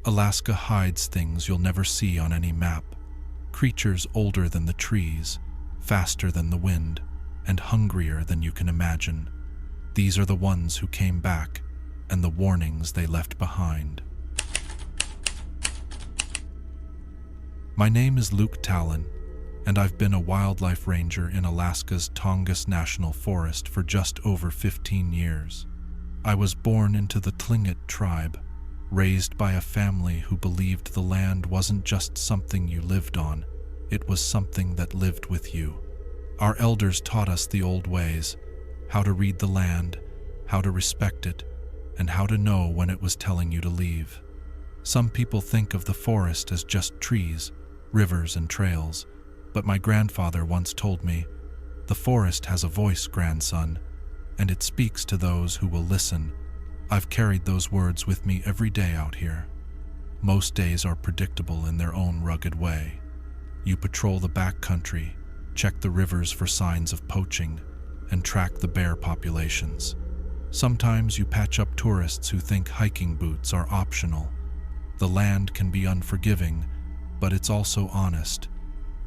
Alaska hides things you'll never see on any map. Creatures older than the trees, faster than the wind, and hungrier than you can imagine. These are the ones who came back, and the warnings they left behind. My name is Luke Talon, and I've been a wildlife ranger in Alaska's Tongass National Forest for just over 15 years. I was born into the Tlingit tribe, raised by a family who believed the land wasn't just something you lived on, it was something that lived with you. Our elders taught us the old ways, how to read the land, how to respect it, and how to know when it was telling you to leave. Some people think of the forest as just trees, rivers, and trails, but my grandfather once told me, "The forest has a voice, grandson, and it speaks to those who will listen." I've carried those words with me every day out here. Most days are predictable in their own rugged way. You patrol the backcountry, check the rivers for signs of poaching, and track the bear populations. Sometimes you patch up tourists who think hiking boots are optional. The land can be unforgiving, but it's also honest.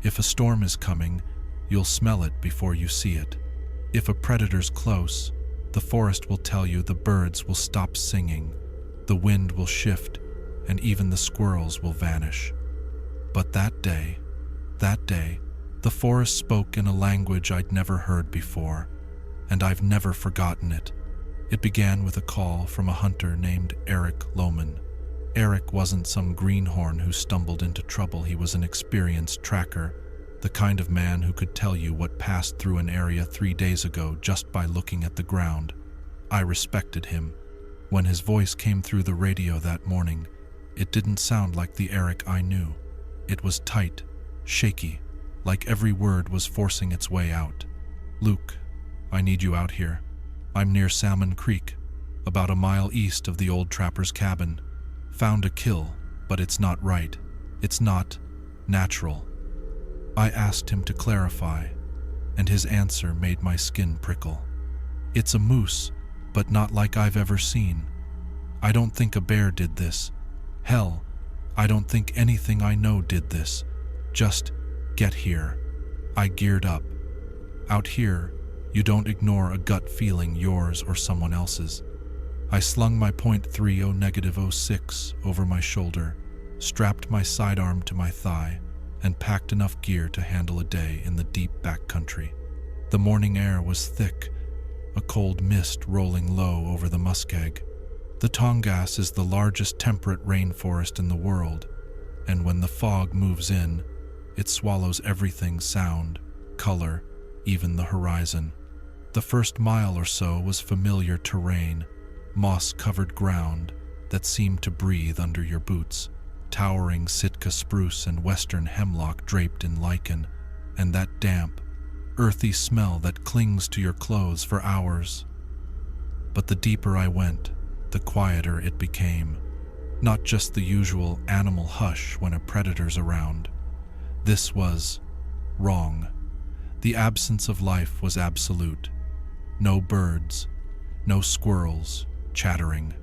If a storm is coming, you'll smell it before you see it. If a predator's close, the forest will tell you the birds will stop singing, the wind will shift, and even the squirrels will vanish. But that day, the forest spoke in a language I'd never heard before, and I've never forgotten it. It began with a call from a hunter named Eric Lohman. Eric wasn't some greenhorn who stumbled into trouble. He was an experienced tracker, the kind of man who could tell you what passed through an area 3 days ago just by looking at the ground. I respected him. When his voice came through the radio that morning, it didn't sound like the Eric I knew. It was tight, shaky, like every word was forcing its way out. "Luke, I need you out here. I'm near Salmon Creek, about a mile east of the old trapper's cabin. Found a kill, but it's not right. It's not natural." I asked him to clarify, and his answer made my skin prickle. "It's a moose, but not like I've ever seen. I don't think a bear did this. Hell, I don't think anything I know did this. Just get here." I geared up. Out here, you don't ignore a gut feeling, yours or someone else's. I slung my .30 -06 over my shoulder, strapped my sidearm to my thigh, and packed enough gear to handle a day in the deep backcountry. The morning air was thick, a cold mist rolling low over the muskeg. The Tongass is the largest temperate rainforest in the world, and when the fog moves in, it swallows everything: sound, color, even the horizon. The first mile or so was familiar terrain, moss-covered ground that seemed to breathe under your boots, towering Sitka spruce and western hemlock draped in lichen, and that damp, earthy smell that clings to your clothes for hours. But the deeper I went, the quieter it became. Not just the usual animal hush when a predator's around. This was wrong. The absence of life was absolute. No birds, no squirrels chattering,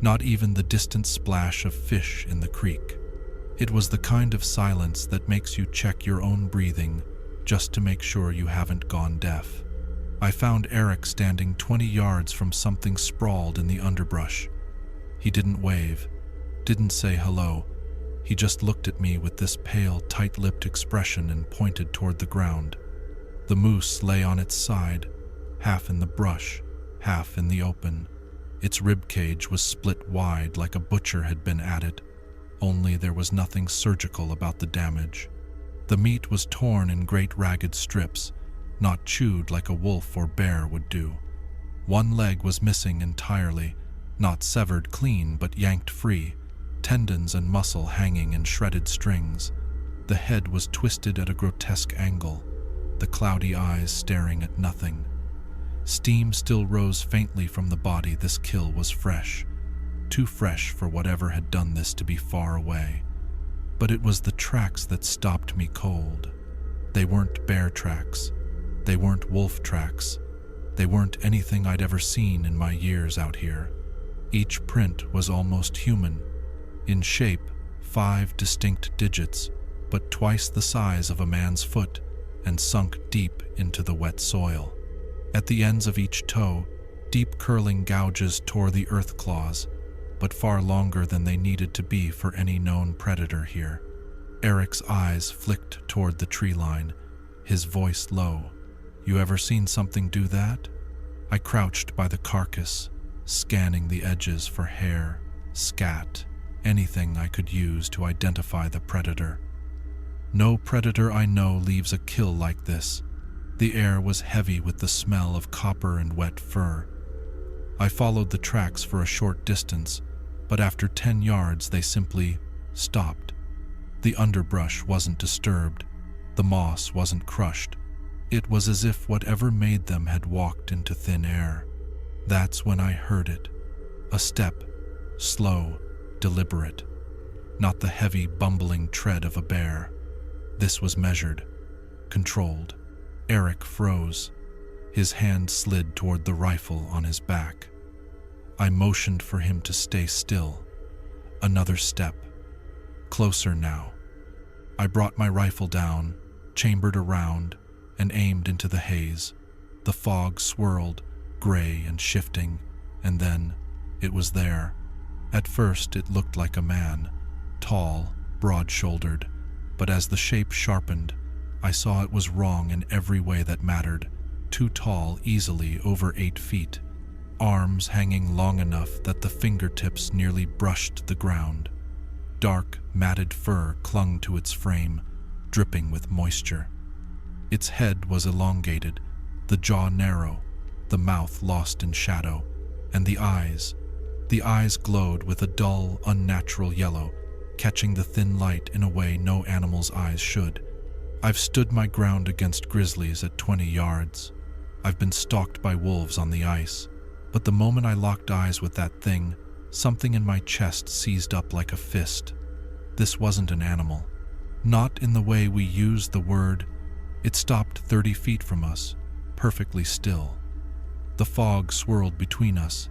not even the distant splash of fish in the creek. It was the kind of silence that makes you check your own breathing just to make sure you haven't gone deaf. I found Eric standing 20 yards from something sprawled in the underbrush. He didn't wave, didn't say hello. He just looked at me with this pale, tight-lipped expression and pointed toward the ground. The moose lay on its side, half in the brush, half in the open. Its rib cage was split wide like a butcher had been at it, only there was nothing surgical about the damage. The meat was torn in great ragged strips, not chewed like a wolf or bear would do. One leg was missing entirely, not severed clean but yanked free, tendons and muscle hanging in shredded strings. The head was twisted at a grotesque angle, the cloudy eyes staring at nothing. Steam still rose faintly from the body. This kill was fresh, too fresh for whatever had done this to be far away. But it was the tracks that stopped me cold. They weren't bear tracks. They weren't wolf tracks. They weren't anything I'd ever seen in my years out here. Each print was almost human. In shape, 5 distinct digits, but twice the size of a man's foot and sunk deep into the wet soil. At the ends of each toe, deep curling gouges tore the earth claws, but far longer than they needed to be for any known predator here. Eric's eyes flicked toward the tree line, his voice low. "You ever seen something do that?" I crouched by the carcass, scanning the edges for hair, scat, anything I could use to identify the predator. No predator I know leaves a kill like this. The air was heavy with the smell of copper and wet fur. I followed the tracks for a short distance, but after 10 yards they simply stopped. The underbrush wasn't disturbed. The moss wasn't crushed. It was as if whatever made them had walked into thin air. That's when I heard it. A step, slow, deliberate. Not the heavy, bumbling tread of a bear. This was measured, controlled. Eric froze. His hand slid toward the rifle on his back. I motioned for him to stay still. Another step. Closer now. I brought my rifle down, chambered around, and aimed into the haze. The fog swirled, gray and shifting, and then it was there. At first it looked like a man, tall, broad-shouldered, but as the shape sharpened, I saw it was wrong in every way that mattered. Too tall, easily over 8 feet. Arms hanging long enough that the fingertips nearly brushed the ground. Dark, matted fur clung to its frame, dripping with moisture. Its head was elongated, the jaw narrow, the mouth lost in shadow, and the eyes glowed with a dull, unnatural yellow, catching the thin light in a way no animal's eyes should. I've stood my ground against grizzlies at 20 yards. I've been stalked by wolves on the ice. But the moment I locked eyes with that thing, something in my chest seized up like a fist. This wasn't an animal. Not in the way we use the word. It stopped 30 feet from us, perfectly still. The fog swirled between us,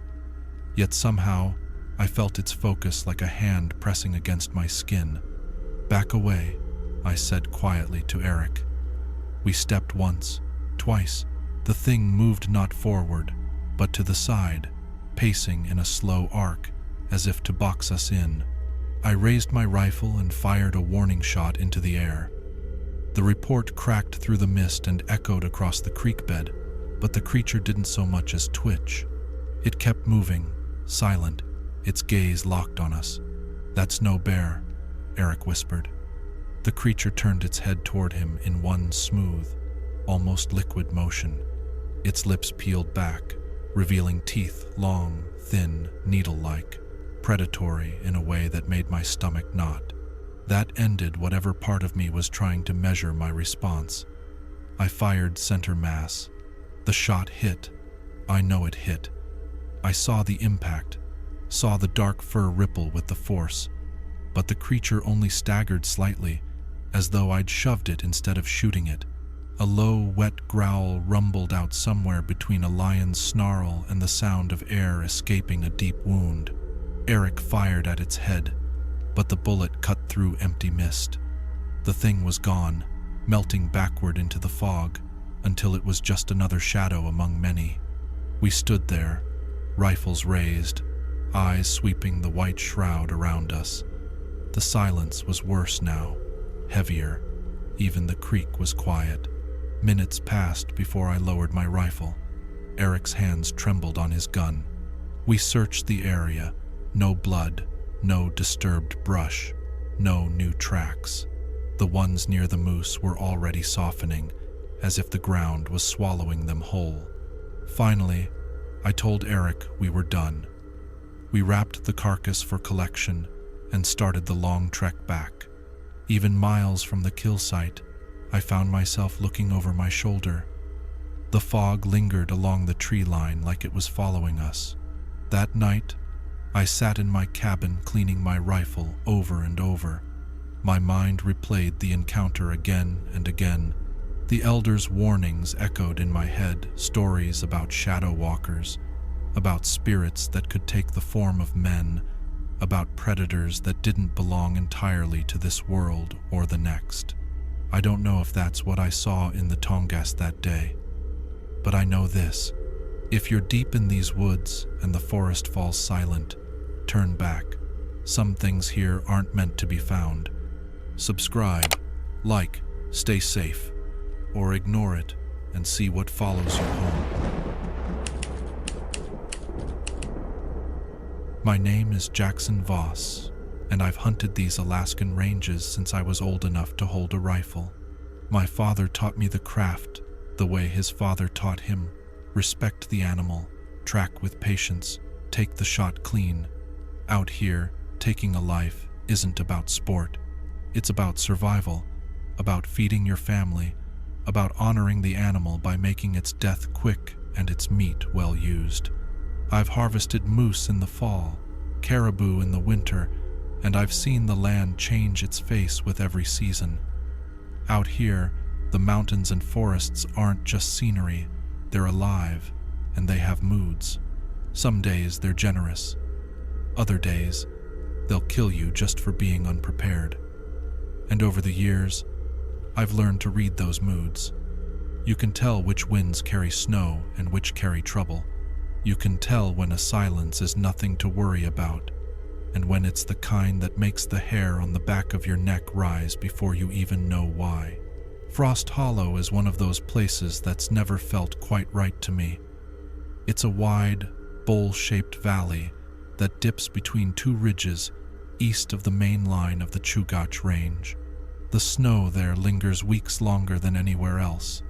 yet somehow I felt its focus like a hand pressing against my skin. "Back away," I said quietly to Eric. We stepped once, twice. The thing moved not forward, but to the side, pacing in a slow arc, as if to box us in. I raised my rifle and fired a warning shot into the air. The report cracked through the mist and echoed across the creek bed, but the creature didn't so much as twitch. It kept moving, silent, its gaze locked on us. "That's no bear," Eric whispered. The creature turned its head toward him in one smooth, almost liquid motion. Its lips peeled back, revealing teeth long, thin, needle-like, predatory in a way that made my stomach knot. That ended whatever part of me was trying to measure my response. I fired center mass. The shot hit. I know it hit. I saw the impact, saw the dark fur ripple with the force, but the creature only staggered slightly, as though I'd shoved it instead of shooting it. A low, wet growl rumbled out somewhere between a lion's snarl and the sound of air escaping a deep wound. Eric fired at its head, but the bullet cut through empty mist. The thing was gone, melting backward into the fog, until it was just another shadow among many. We stood there, rifles raised, eyes sweeping the white shroud around us. The silence was worse now, heavier. Even the creek was quiet. Minutes passed before I lowered my rifle. Eric's hands trembled on his gun. We searched the area. No blood, no disturbed brush, no new tracks. The ones near the moose were already softening, as if the ground was swallowing them whole. Finally, I told Eric we were done. We wrapped the carcass for collection and started the long trek back. Even miles from the kill site, I found myself looking over my shoulder. The fog lingered along the tree line like it was following us. That night, I sat in my cabin cleaning my rifle over and over. My mind replayed the encounter again and again. The elders' warnings echoed in my head, stories about shadow walkers, about spirits that could take the form of men, about predators that didn't belong entirely to this world or the next. I don't know if that's what I saw in the Tongass that day, but I know this: if you're deep in these woods and the forest falls silent, turn back. Some things here aren't meant to be found. Subscribe, like, stay safe, or ignore it and see what follows you home. My name is Jackson Voss, and I've hunted these Alaskan ranges since I was old enough to hold a rifle. My father taught me the craft the way his father taught him: respect the animal, track with patience, take the shot clean. Out here, taking a life isn't about sport. It's about survival, about feeding your family, about honoring the animal by making its death quick and its meat well used. I've harvested moose in the fall, caribou in the winter, and I've seen the land change its face with every season. Out here, the mountains and forests aren't just scenery, they're alive, and they have moods. Some days they're generous. Other days, they'll kill you just for being unprepared. And over the years, I've learned to read those moods. You can tell which winds carry snow and which carry trouble. You can tell when a silence is nothing to worry about, and when it's the kind that makes the hair on the back of your neck rise before you even know why. Frost Hollow is one of those places that's never felt quite right to me. It's a wide, bowl-shaped valley that dips between two ridges east of the main line of the Chugach Range. The snow there lingers weeks longer than anywhere else,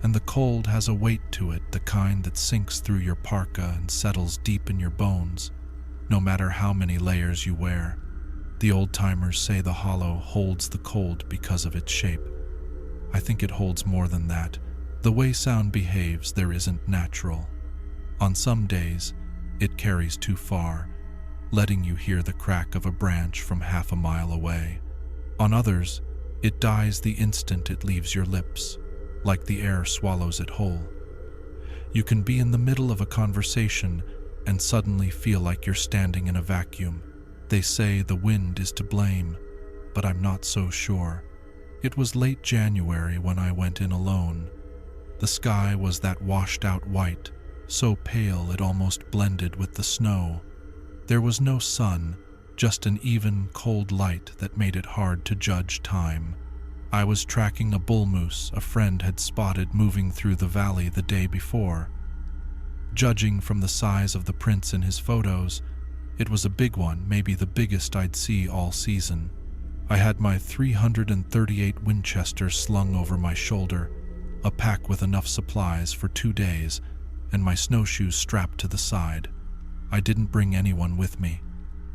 and the cold has a weight to it, the kind that sinks through your parka and settles deep in your bones, no matter how many layers you wear. The old-timers say the hollow holds the cold because of its shape. I think it holds more than that. The way sound behaves there isn't natural. On some days, it carries too far, letting you hear the crack of a branch from half a mile away. On others, it dies the instant it leaves your lips, like the air swallows it whole. You can be in the middle of a conversation and suddenly feel like you're standing in a vacuum. They say the wind is to blame, but I'm not so sure. It was late January when I went in alone. The sky was that washed-out white, so pale it almost blended with the snow. There was no sun, just an even, cold light that made it hard to judge time. I was tracking a bull moose a friend had spotted moving through the valley the day before. Judging from the size of the prints in his photos, it was a big one, maybe the biggest I'd see all season. I had my .338 Winchester slung over my shoulder, a pack with enough supplies for 2 days, and my snowshoes strapped to the side. I didn't bring anyone with me.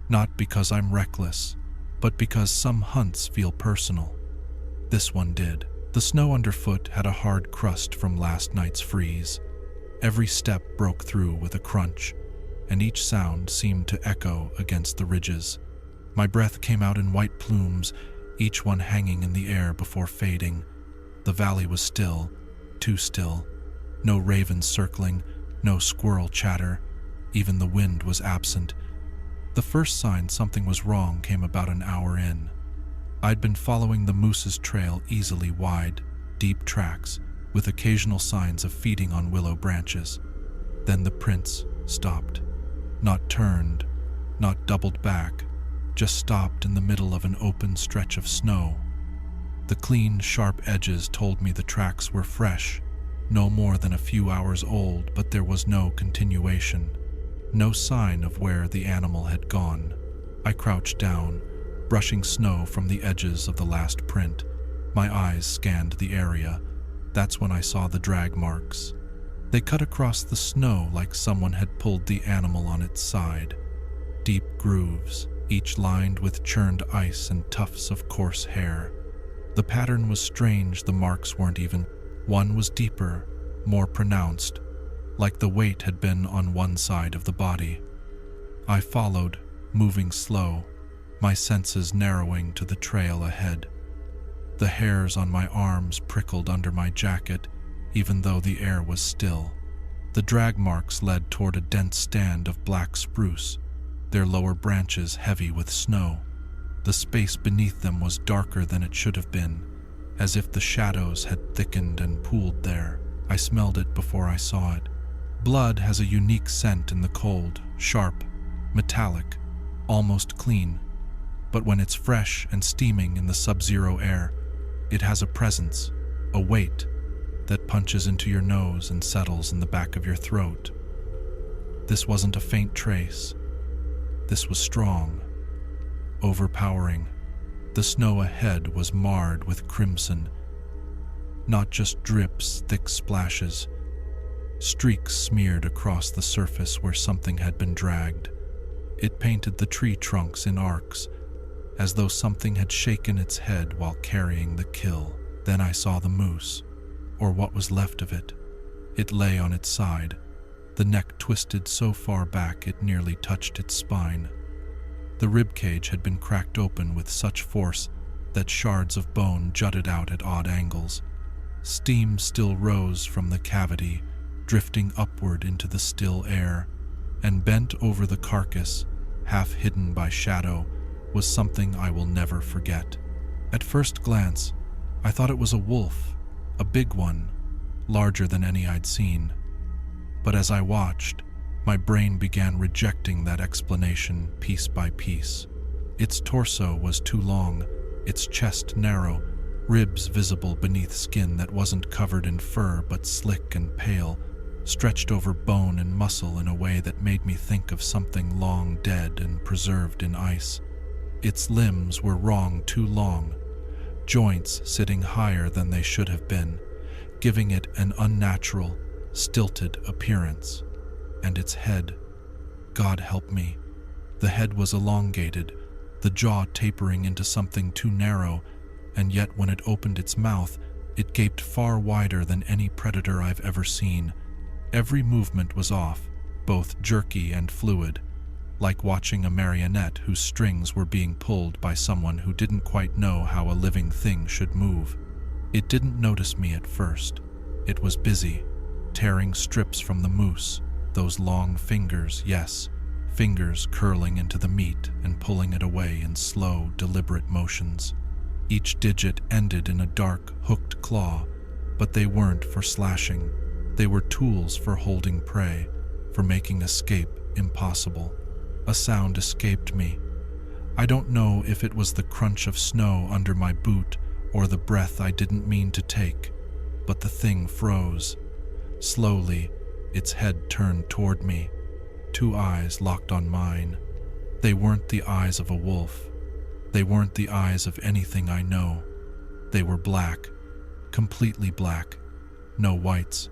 Not because I'm reckless, but because some hunts feel personal. This one did. The snow underfoot had a hard crust from last night's freeze. Every step broke through with a crunch, and each sound seemed to echo against the ridges. My breath came out in white plumes, each one hanging in the air before fading. The valley was still, too still. No ravens circling, no squirrel chatter. Even the wind was absent. The first sign something was wrong came about an hour in. I'd been following the moose's trail easily, wide, deep tracks, with occasional signs of feeding on willow branches. Then the prints stopped. Not turned, not doubled back, just stopped in the middle of an open stretch of snow. The clean, sharp edges told me the tracks were fresh, no more than a few hours old, but there was no continuation. No sign of where the animal had gone. I crouched down, brushing snow from the edges of the last print. My eyes scanned the area. That's when I saw the drag marks. They cut across the snow like someone had pulled the animal on its side. Deep grooves, each lined with churned ice and tufts of coarse hair. The pattern was strange, the marks weren't even. One was deeper, more pronounced, like the weight had been on one side of the body. I followed, moving slow, my senses narrowing to the trail ahead. The hairs on my arms prickled under my jacket, even though the air was still. The drag marks led toward a dense stand of black spruce, their lower branches heavy with snow. The space beneath them was darker than it should have been, as if the shadows had thickened and pooled there. I smelled it before I saw it. Blood has a unique scent in the cold, sharp, metallic, almost clean. But when it's fresh and steaming in the sub-zero air, it has a presence, a weight, that punches into your nose and settles in the back of your throat. This wasn't a faint trace. This was strong, overpowering. The snow ahead was marred with crimson. Not just drips, thick splashes. Streaks smeared across the surface where something had been dragged. It painted the tree trunks in arcs, as though something had shaken its head while carrying the kill. Then I saw the moose, or what was left of it. It lay on its side, the neck twisted so far back it nearly touched its spine. The ribcage had been cracked open with such force that shards of bone jutted out at odd angles. Steam still rose from the cavity, drifting upward into the still air, and bent over the carcass, half hidden by shadow, was something I will never forget. At first glance, I thought it was a wolf, a big one, larger than any I'd seen. But as I watched, my brain began rejecting that explanation piece by piece. Its torso was too long, its chest narrow, ribs visible beneath skin that wasn't covered in fur but slick and pale, stretched over bone and muscle in a way that made me think of something long dead and preserved in ice. Its limbs were wrong too long, joints sitting higher than they should have been, giving it an unnatural, stilted appearance. And its head, God help me, the head was elongated, the jaw tapering into something too narrow, and yet when it opened its mouth, it gaped far wider than any predator I've ever seen. Every movement was off, both jerky and fluid, like watching a marionette whose strings were being pulled by someone who didn't quite know how a living thing should move. It didn't notice me at first. It was busy, tearing strips from the moose, those long fingers, yes, fingers curling into the meat and pulling it away in slow, deliberate motions. Each digit ended in a dark, hooked claw, but they weren't for slashing. They were tools for holding prey, for making escape impossible. A sound escaped me. I don't know if it was the crunch of snow under my boot or the breath I didn't mean to take, but the thing froze. Slowly, its head turned toward me, two eyes locked on mine. They weren't the eyes of a wolf. They weren't the eyes of anything I know. They were black, completely black. No whites,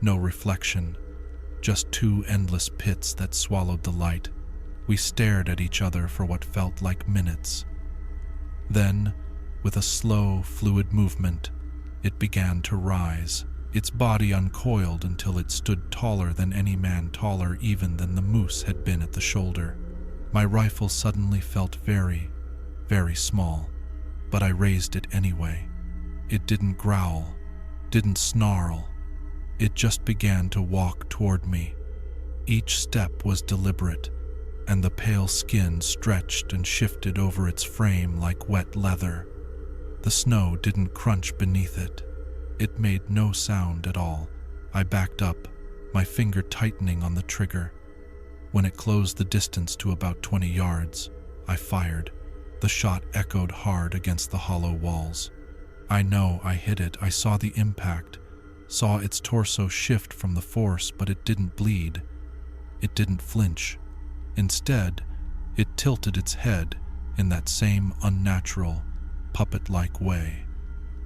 no reflection, just two endless pits that swallowed the light. We stared at each other for what felt like minutes. Then, with a slow, fluid movement, it began to rise. Its body uncoiled until it stood taller than any man, taller even than the moose had been at the shoulder. My rifle suddenly felt very, very small, but I raised it anyway. It didn't growl, didn't snarl. It just began to walk toward me. Each step was deliberate, and the pale skin stretched and shifted over its frame like wet leather. The snow didn't crunch beneath it. It made no sound at all. I backed up, my finger tightening on the trigger. When it closed the distance to about 20 yards, I fired. The shot echoed hard against the hollow walls. I know I hit it. I saw the impact, saw its torso shift from the force, but it didn't bleed. It didn't flinch. Instead, it tilted its head in that same unnatural, puppet-like way.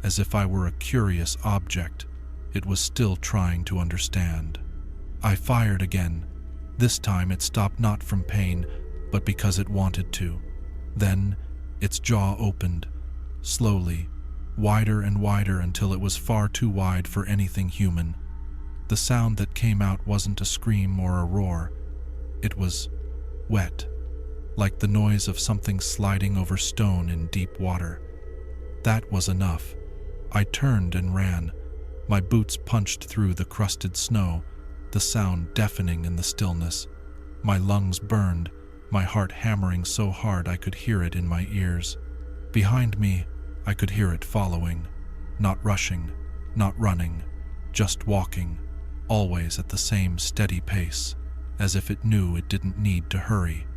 As if I were a curious object, it was still trying to understand. I fired again. This time it stopped not from pain, but because it wanted to. Then, its jaw opened, slowly, wider and wider until it was far too wide for anything human. The sound that came out wasn't a scream or a roar. It was wet, like the noise of something sliding over stone in deep water. That was enough. I turned and ran. My boots punched through the crusted snow, the sound deafening in the stillness. My lungs burned, my heart hammering so hard I could hear it in my ears. Behind me, I could hear it following, not rushing, not running, just walking, always at the same steady pace, as if it knew it didn't need to hurry.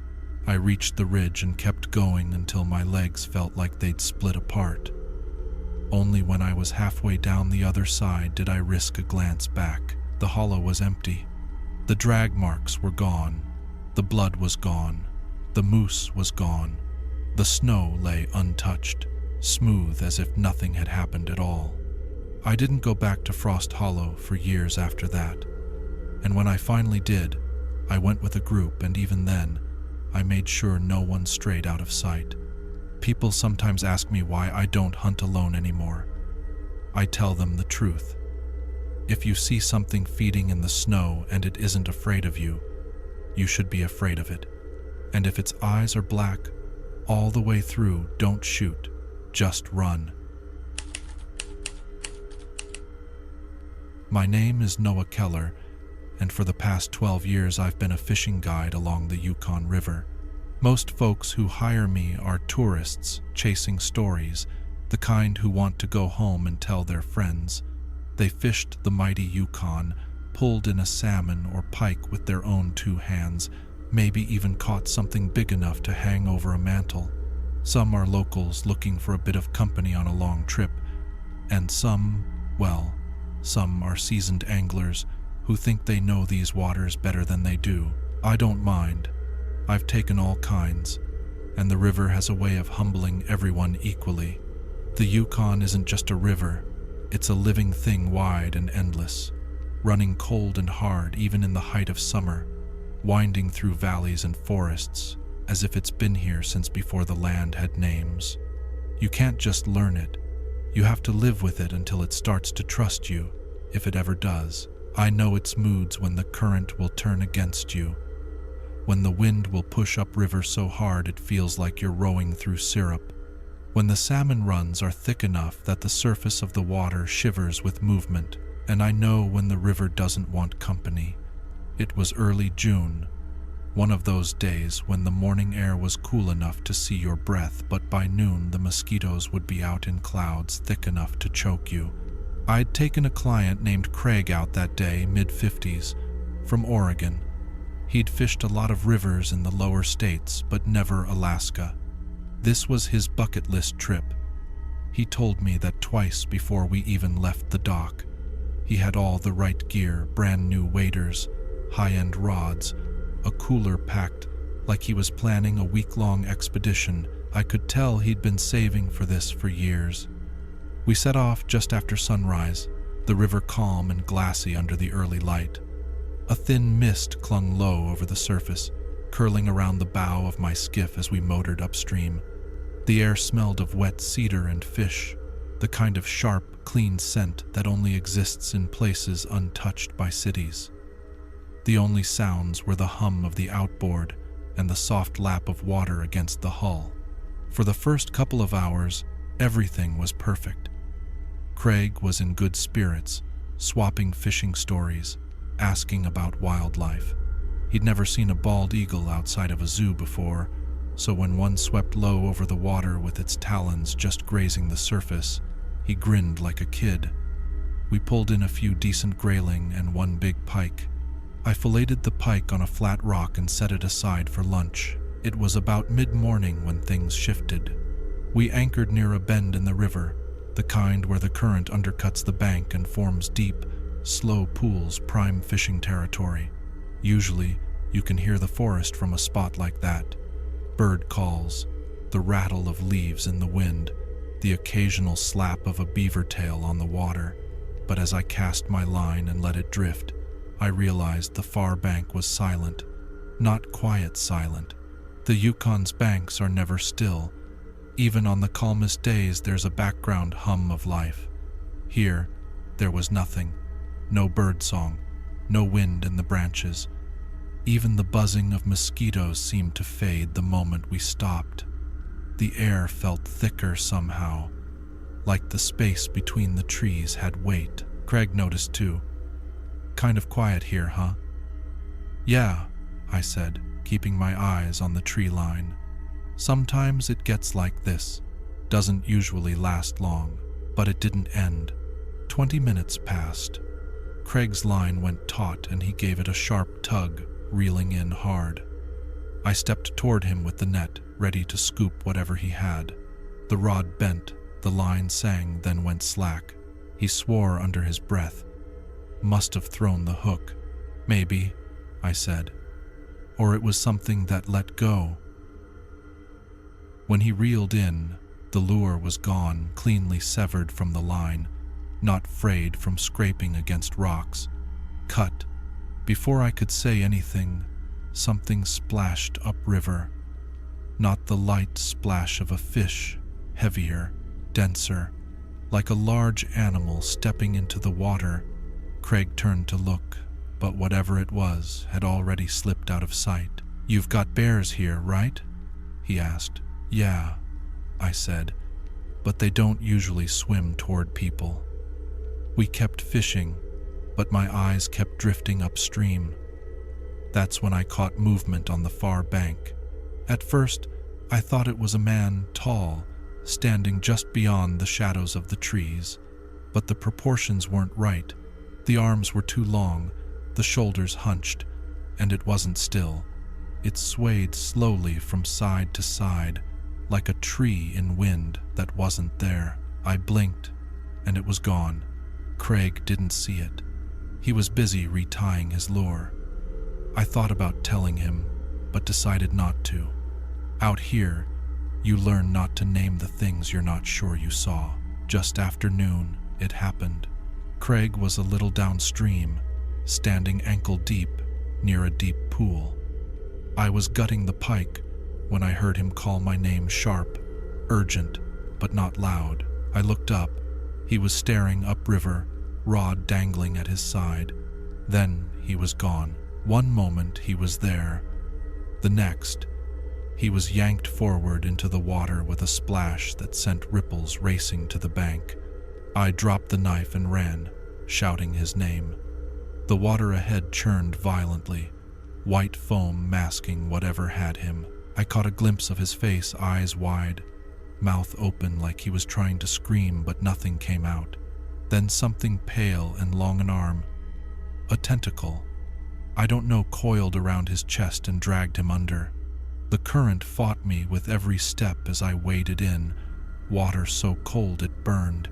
I reached the ridge and kept going until my legs felt like they'd split apart. Only when I was halfway down the other side did I risk a glance back. The hollow was empty. The drag marks were gone. The blood was gone. The moose was gone. The snow lay untouched, smooth as if nothing had happened at all. I didn't go back to Frost Hollow for years after that. And when I finally did, I went with a group, and even then, I made sure no one strayed out of sight. People sometimes ask me why I don't hunt alone anymore. I tell them the truth. If you see something feeding in the snow and it isn't afraid of you, you should be afraid of it. And if its eyes are black all the way through, don't shoot, just run. My name is Noah Keller, and for the past 12 years I've been a fishing guide along the Yukon River. Most folks who hire me are tourists chasing stories, the kind who want to go home and tell their friends. They fished the mighty Yukon, pulled in a salmon or pike with their own 2 hands, maybe even caught something big enough to hang over a mantle. Some are locals looking for a bit of company on a long trip, and some are seasoned anglers who think they know these waters better than they do. I don't mind. I've taken all kinds, and the river has a way of humbling everyone equally. The Yukon isn't just a river, it's a living thing, wide and endless, running cold and hard even in the height of summer, winding through valleys and forests as if it's been here since before the land had names. You can't just learn it, you have to live with it until it starts to trust you, if it ever does. I know its moods when the current will turn against you, when the wind will push upriver so hard it feels like you're rowing through syrup, when the salmon runs are thick enough that the surface of the water shivers with movement, and I know when the river doesn't want company. It was early June, one of those days when the morning air was cool enough to see your breath, but by noon the mosquitoes would be out in clouds thick enough to choke you. I'd taken a client named Craig out that day, mid-50s, from Oregon. He'd fished a lot of rivers in the lower states, but never Alaska. This was his bucket list trip. He told me that twice before we even left the dock. He had all the right gear, brand new waders, high-end rods, a cooler packed, like he was planning a week-long expedition. I could tell he'd been saving for this for years. We set off just after sunrise, the river calm and glassy under the early light. A thin mist clung low over the surface, curling around the bow of my skiff as we motored upstream. The air smelled of wet cedar and fish, the kind of sharp, clean scent that only exists in places untouched by cities. The only sounds were the hum of the outboard and the soft lap of water against the hull. For the first couple of hours, everything was perfect. Craig was in good spirits, swapping fishing stories, asking about wildlife. He'd never seen a bald eagle outside of a zoo before, so when one swept low over the water with its talons just grazing the surface, he grinned like a kid. We pulled in a few decent grayling and 1 big pike. I filleted the pike on a flat rock and set it aside for lunch. It was about mid-morning when things shifted. We anchored near a bend in the river, the kind where the current undercuts the bank and forms deep, slow pools, prime fishing territory. Usually, you can hear the forest from a spot like that. Bird calls, the rattle of leaves in the wind, the occasional slap of a beaver tail on the water. But as I cast my line and let it drift, I realized the far bank was silent, not quiet silent. The Yukon's banks are never still. Even on the calmest days, there's a background hum of life. Here, there was nothing. No birdsong, no wind in the branches. Even the buzzing of mosquitoes seemed to fade the moment we stopped. The air felt thicker somehow, like the space between the trees had weight. Craig noticed too. Kind of quiet here, huh? Yeah, I said, keeping my eyes on the tree line. Sometimes it gets like this. Doesn't usually last long, but it didn't end. 20 minutes passed. Craig's line went taut and he gave it a sharp tug, reeling in hard. I stepped toward him with the net, ready to scoop whatever he had. The rod bent, the line sang, then went slack. He swore under his breath. Must have thrown the hook. Maybe, I said. Or it was something that let go. When he reeled in, the lure was gone, cleanly severed from the line, not frayed from scraping against rocks. Cut. Before I could say anything, something splashed upriver. Not the light splash of a fish, heavier, denser, like a large animal stepping into the water. Craig turned to look, but whatever it was had already slipped out of sight. "You've got bears here, right?" he asked. "Yeah," I said, "but they don't usually swim toward people." We kept fishing, but my eyes kept drifting upstream. That's when I caught movement on the far bank. At first, I thought it was a man, tall, standing just beyond the shadows of the trees, but the proportions weren't right. The arms were too long, the shoulders hunched, and it wasn't still. It swayed slowly from side to side, like a tree in wind that wasn't there. I blinked, and it was gone. Craig didn't see it. He was busy retying his lure. I thought about telling him, but decided not to. Out here, you learn not to name the things you're not sure you saw. Just after noon, it happened. Craig was a little downstream, standing ankle deep near a deep pool. I was gutting the pike when I heard him call my name sharp, urgent, but not loud. I looked up. He was staring upriver, rod dangling at his side. Then he was gone. One moment he was there. The next, he was yanked forward into the water with a splash that sent ripples racing to the bank. I dropped the knife and ran, shouting his name. The water ahead churned violently, white foam masking whatever had him. I caught a glimpse of his face, eyes wide, mouth open like he was trying to scream, but nothing came out. Then something pale and long an arm, a tentacle, I don't know, coiled around his chest and dragged him under. The current fought me with every step as I waded in, water so cold it burned.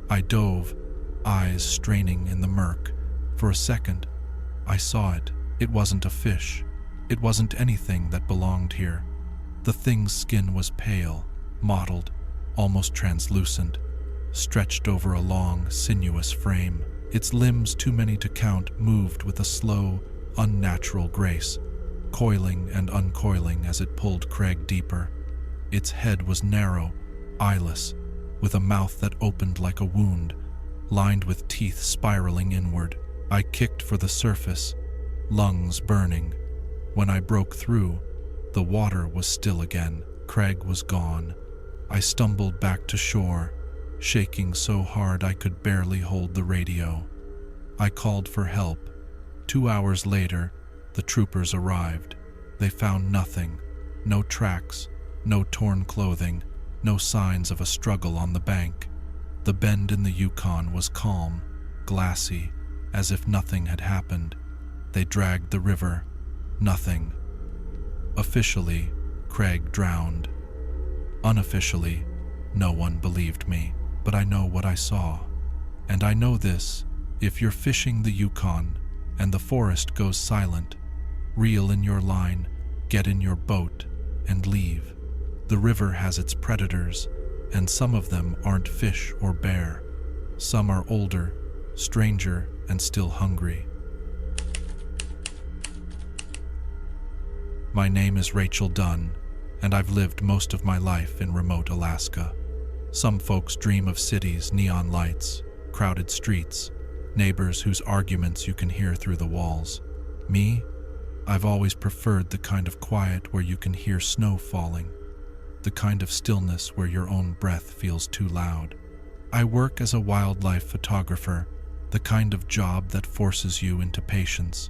I dove, eyes straining in the murk. For a second, I saw it. It wasn't a fish. It wasn't anything that belonged here. The thing's skin was pale, mottled, almost translucent, stretched over a long, sinuous frame. Its limbs, too many to count, moved with a slow, unnatural grace, coiling and uncoiling as it pulled Craig deeper. Its head was narrow, eyeless, with a mouth that opened like a wound, lined with teeth spiraling inward. I kicked for the surface, lungs burning. When I broke through, the water was still again. Craig was gone. I stumbled back to shore, shaking so hard I could barely hold the radio. I called for help. 2 hours later, the troopers arrived. They found nothing. No tracks, no torn clothing, no signs of a struggle on the bank. The bend in the Yukon was calm, glassy, as if nothing had happened. They dragged the river. Nothing. Officially, Craig drowned. Unofficially, no one believed me. But I know what I saw. And I know this: if you're fishing the Yukon and the forest goes silent, reel in your line, get in your boat, and leave. The river has its predators, and some of them aren't fish or bear. Some are older, stranger, and still hungry. My name is Rachel Dunn, and I've lived most of my life in remote Alaska. Some folks dream of cities, neon lights, crowded streets, neighbors whose arguments you can hear through the walls. Me, I've always preferred the kind of quiet where you can hear snow falling, the kind of stillness where your own breath feels too loud. I work as a wildlife photographer, the kind of job that forces you into patience.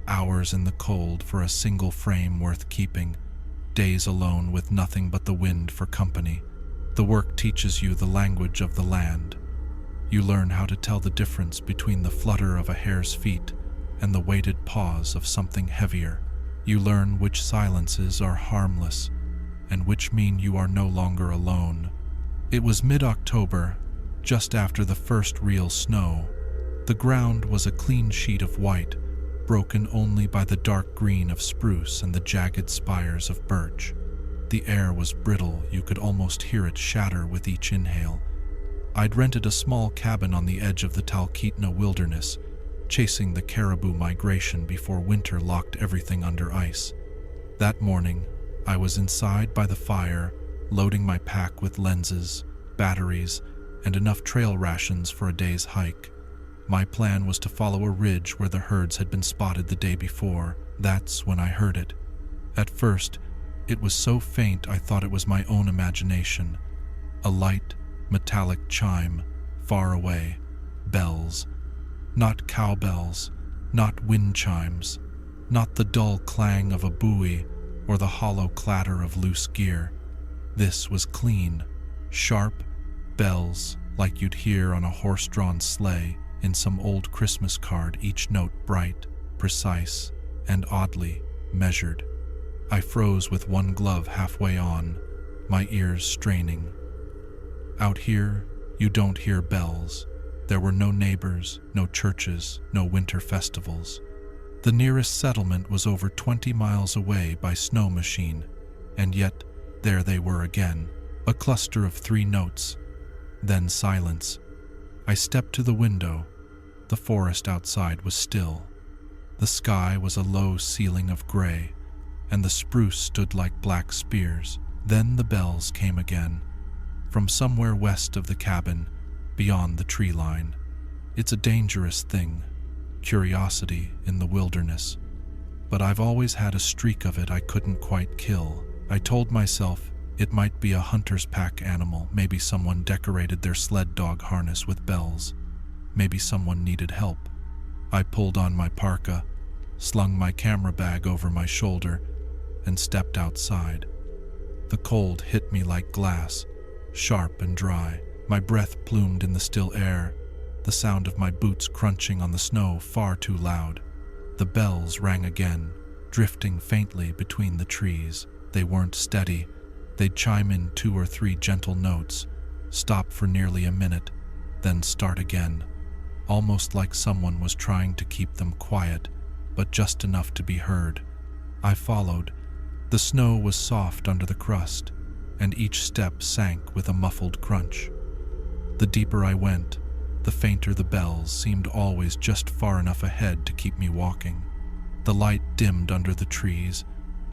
Hours in the cold for a single frame worth keeping. Days alone with nothing but the wind for company. The work teaches you the language of the land. You learn how to tell the difference between the flutter of a hare's feet and the weighted pause of something heavier. You learn which silences are harmless and which mean you are no longer alone. It was mid-October, just after the first real snow. The ground was a clean sheet of white, broken only by the dark green of spruce and the jagged spires of birch. The air was brittle, you could almost hear it shatter with each inhale. I'd rented a small cabin on the edge of the Talkeetna wilderness, chasing the caribou migration before winter locked everything under ice. That morning, I was inside by the fire, loading my pack with lenses, batteries, and enough trail rations for a day's hike. My plan was to follow a ridge where the herds had been spotted the day before. That's when I heard it. At first, it was so faint I thought it was my own imagination. A light, metallic chime, far away. Bells. Not cowbells, not wind chimes, not the dull clang of a buoy or the hollow clatter of loose gear. This was clean, sharp bells like you'd hear on a horse-drawn sleigh in some old Christmas card, each note bright, precise, and oddly measured. I froze with one glove halfway on, my ears straining. Out here, you don't hear bells. There were no neighbors, no churches, no winter festivals. The nearest settlement was over 20 miles away by snow machine, and yet there they were again, a cluster of 3 notes, then silence. I stepped to the window. The forest outside was still. The sky was a low ceiling of gray, and the spruce stood like black spears. Then the bells came again, from somewhere west of the cabin, beyond the tree line. It's a dangerous thing, curiosity in the wilderness. But I've always had a streak of it I couldn't quite kill. I told myself it might be a hunter's pack animal. Maybe someone decorated their sled dog harness with bells. Maybe someone needed help. I pulled on my parka, slung my camera bag over my shoulder, and stepped outside. The cold hit me like glass, sharp and dry. My breath plumed in the still air, the sound of my boots crunching on the snow far too loud. The bells rang again, drifting faintly between the trees. They weren't steady. They'd chime in 2 or 3 gentle notes, stop for nearly a minute, then start again, almost like someone was trying to keep them quiet, but just enough to be heard. I followed. The snow was soft under the crust, and each step sank with a muffled crunch. The deeper I went, the fainter the bells seemed, always just far enough ahead to keep me walking. The light dimmed under the trees,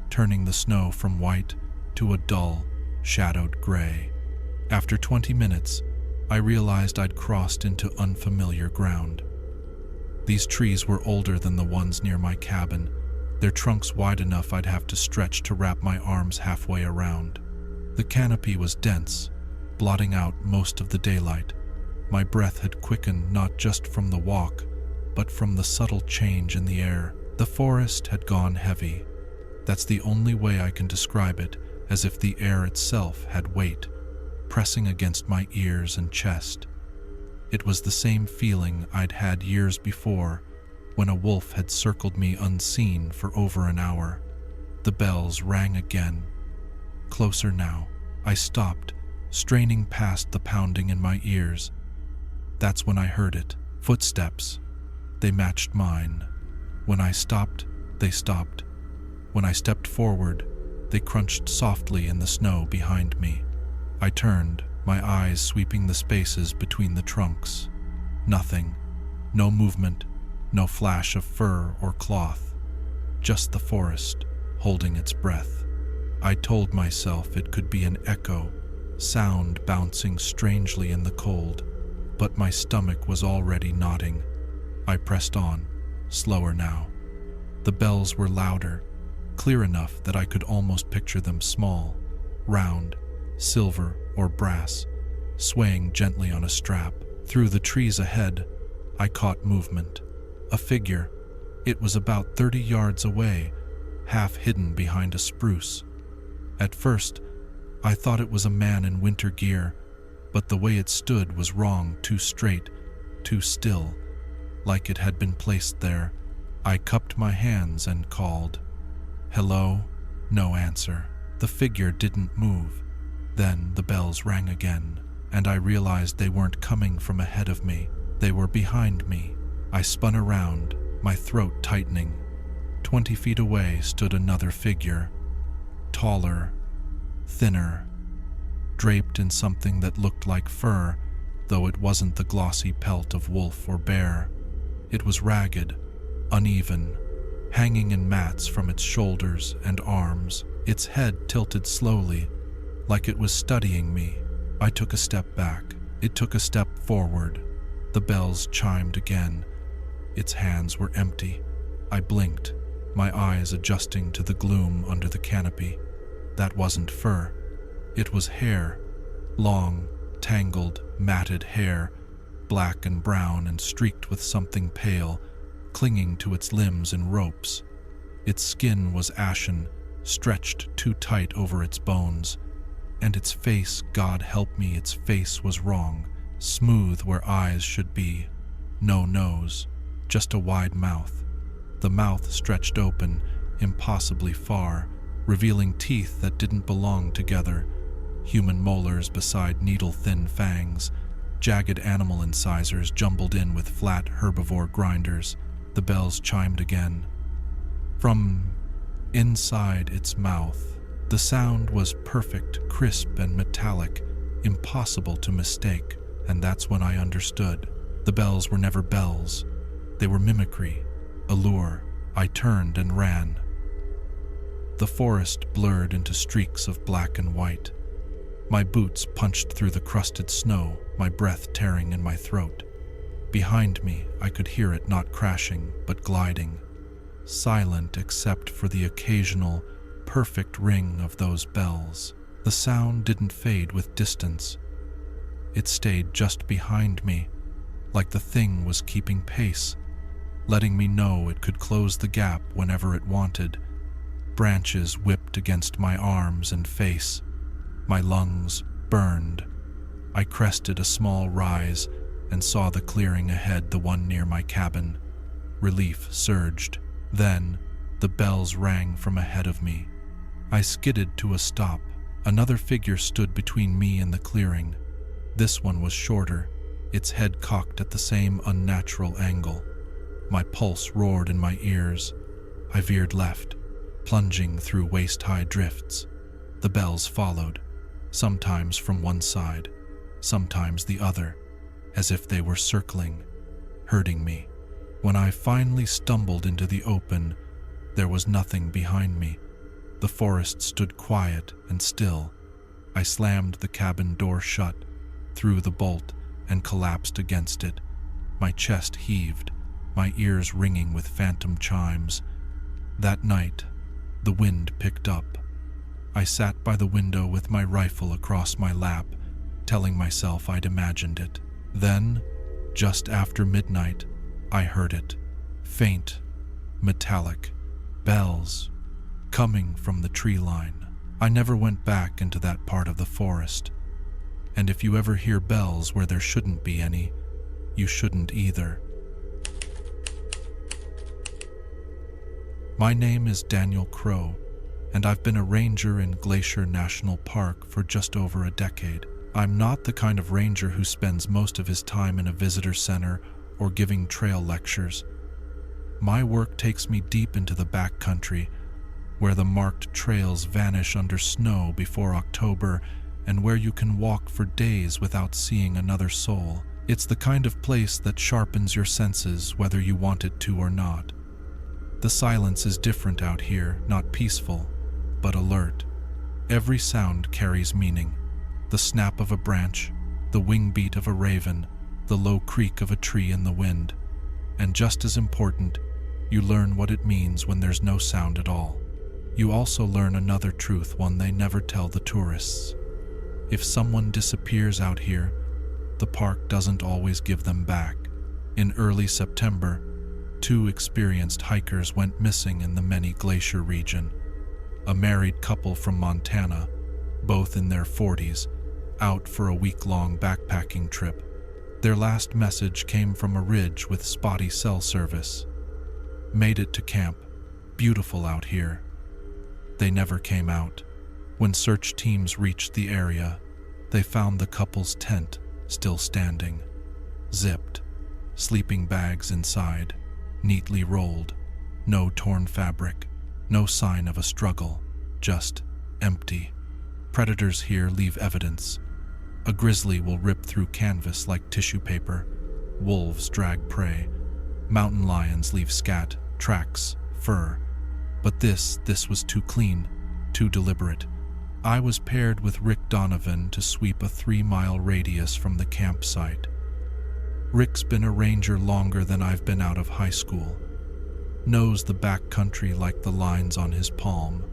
turning the snow from white to a dull, shadowed gray. After 20 minutes, I realized I'd crossed into unfamiliar ground. These trees were older than the ones near my cabin, their trunks wide enough I'd have to stretch to wrap my arms halfway around. The canopy was dense, blotting out most of the daylight. My breath had quickened not just from the walk, but from the subtle change in the air. The forest had gone heavy. That's the only way I can describe it, as if the air itself had weight, pressing against my ears and chest. It was the same feeling I'd had years before, when a wolf had circled me unseen for over an hour. The bells rang again. Closer now. I stopped, straining past the pounding in my ears. That's when I heard it. Footsteps. They matched mine. When I stopped, they stopped. When I stepped forward, they crunched softly in the snow behind me. I turned, my eyes sweeping the spaces between the trunks. Nothing. No movement, no flash of fur or cloth. Just the forest, holding its breath. I told myself it could be an echo, sound bouncing strangely in the cold, but my stomach was already knotting. I pressed on, slower now. The bells were louder, clear enough that I could almost picture them small, round, silver or brass, swaying gently on a strap. Through the trees ahead, I caught movement. A figure, It was about 30 yards away, half hidden behind a spruce. At first, I thought it was a man in winter gear, but the way it stood was wrong, too straight, too still, like it had been placed there. I cupped my hands and called, "Hello?" No answer. The figure didn't move. Then the bells rang again, and I realized they weren't coming from ahead of me. They were behind me. I spun around, my throat tightening. 20 feet away stood another figure, taller, thinner, draped in something that looked like fur, though it wasn't the glossy pelt of wolf or bear. It was ragged, uneven, hanging in mats from its shoulders and arms, its head tilted slowly, like it was studying me. I took a step back. It took a step forward. The bells chimed again. Its hands were empty. I blinked, my eyes adjusting to the gloom under the canopy. That wasn't fur. It was hair. Long, tangled, matted hair, black and brown and streaked with something pale, clinging to its limbs in ropes. Its skin was ashen, stretched too tight over its bones. And its face, God help me, its face was wrong, smooth where eyes should be. No nose, just a wide mouth. The mouth stretched open, impossibly far, revealing teeth that didn't belong together. Human molars beside needle-thin fangs, jagged animal incisors jumbled in with flat herbivore grinders. The bells chimed again. From inside its mouth, the sound was perfect, crisp and metallic, impossible to mistake, and that's when I understood. The bells were never bells. They were mimicry, a lure. I turned and ran. The forest blurred into streaks of black and white. My boots punched through the crusted snow, my breath tearing in my throat. Behind me, I could hear it not crashing, but gliding, silent except for the occasional, perfect ring of those bells. The sound didn't fade with distance. It stayed just behind me, like the thing was keeping pace, letting me know it could close the gap whenever it wanted. Branches whipped against my arms and face. My lungs burned. I crested a small rise and saw the clearing ahead, the one near my cabin. Relief surged. Then, the bells rang from ahead of me. I skidded to a stop. Another figure stood between me and the clearing. This one was shorter, its head cocked at the same unnatural angle. My pulse roared in my ears. I veered left, plunging through waist-high drifts. The bells followed, sometimes from one side, sometimes the other, as if they were circling, herding me. When I finally stumbled into the open, there was nothing behind me. The forest stood quiet and still. I slammed the cabin door shut, threw the bolt, and collapsed against it. My chest heaved, my ears ringing with phantom chimes. That night, the wind picked up. I sat by the window with my rifle across my lap, telling myself I'd imagined it. Then, just after midnight, I heard it. Faint, metallic, bells, coming from the tree line. I never went back into that part of the forest. And if you ever hear bells where there shouldn't be any, you shouldn't either. My name is Daniel Crow, and I've been a ranger in Glacier National Park for just over a decade. I'm not the kind of ranger who spends most of his time in a visitor center or giving trail lectures. My work takes me deep into the backcountry, where the marked trails vanish under snow before October and where you can walk for days without seeing another soul. It's the kind of place that sharpens your senses whether you want it to or not. The silence is different out here, not peaceful, but alert. Every sound carries meaning. The snap of a branch, the wing beat of a raven, the low creak of a tree in the wind. And just as important, you learn what it means when there's no sound at all. You also learn another truth, one they never tell the tourists. If someone disappears out here, the park doesn't always give them back. In early September, 2 experienced hikers went missing in the Many Glacier region. A married couple from Montana, both in their 40s, out for a week-long backpacking trip. Their last message came from a ridge with spotty cell service. Made it to camp. Beautiful out here. They never came out. When search teams reached the area, they found the couple's tent still standing, zipped, sleeping bags inside, neatly rolled, no torn fabric, no sign of a struggle, just empty. Predators here leave evidence. A grizzly will rip through canvas like tissue paper. Wolves drag prey. Mountain lions leave scat, tracks, fur. But this was too clean, too deliberate. I was paired with Rick Donovan to sweep a 3-mile radius from the campsite. Rick's been a ranger longer than I've been out of high school. Knows the backcountry like the lines on his palm.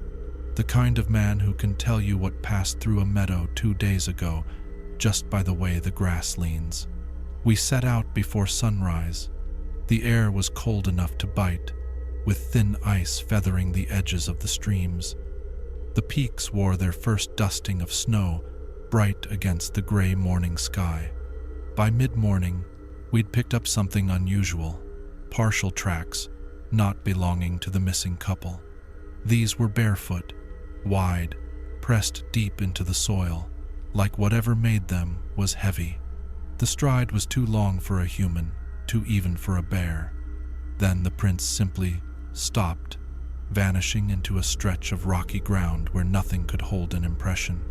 The kind of man who can tell you what passed through a meadow 2 days ago just by the way the grass leans. We set out before sunrise. The air was cold enough to bite, with thin ice feathering the edges of the streams. The peaks wore their first dusting of snow, bright against the gray morning sky. By mid-morning, we'd picked up something unusual, partial tracks, not belonging to the missing couple. These were barefoot, wide, pressed deep into the soil, like whatever made them was heavy. The stride was too long for a human, too even for a bear. Then the prints simply stopped, vanishing into a stretch of rocky ground where nothing could hold an impression.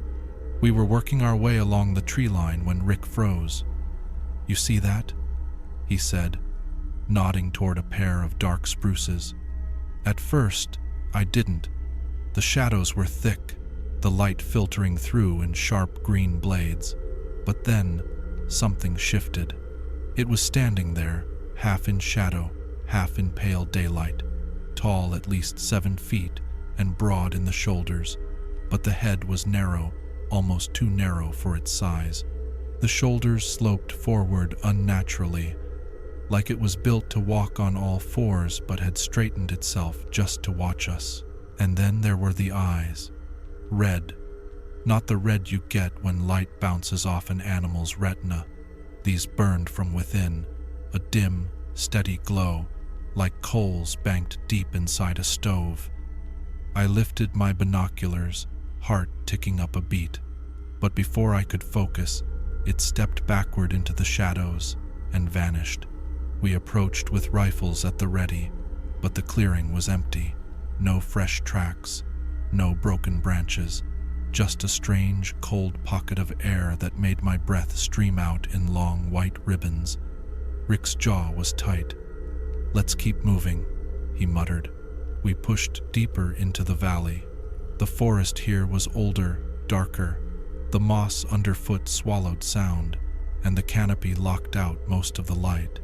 We were working our way along the tree line when Rick froze. "You see that?" he said, nodding toward a pair of dark spruces. At first, I didn't. The shadows were thick, the light filtering through in sharp green blades. But then, something shifted. It was standing there, half in shadow, half in pale daylight, tall at least 7 feet and broad in the shoulders, but the head was narrow, almost too narrow for its size. The shoulders sloped forward unnaturally, like it was built to walk on all fours but had straightened itself just to watch us. And then there were the eyes. Red. Not the red you get when light bounces off an animal's retina. These burned from within, a dim, steady glow, like coals banked deep inside a stove. I lifted my binoculars, heart ticking up a beat. But before I could focus, it stepped backward into the shadows and vanished. We approached with rifles at the ready, but the clearing was empty. No fresh tracks, no broken branches, just a strange, cold pocket of air that made my breath stream out in long white ribbons. Rick's jaw was tight. "Let's keep moving," he muttered. We pushed deeper into the valley. The forest here was older, darker. The moss underfoot swallowed sound, and the canopy locked out most of the light.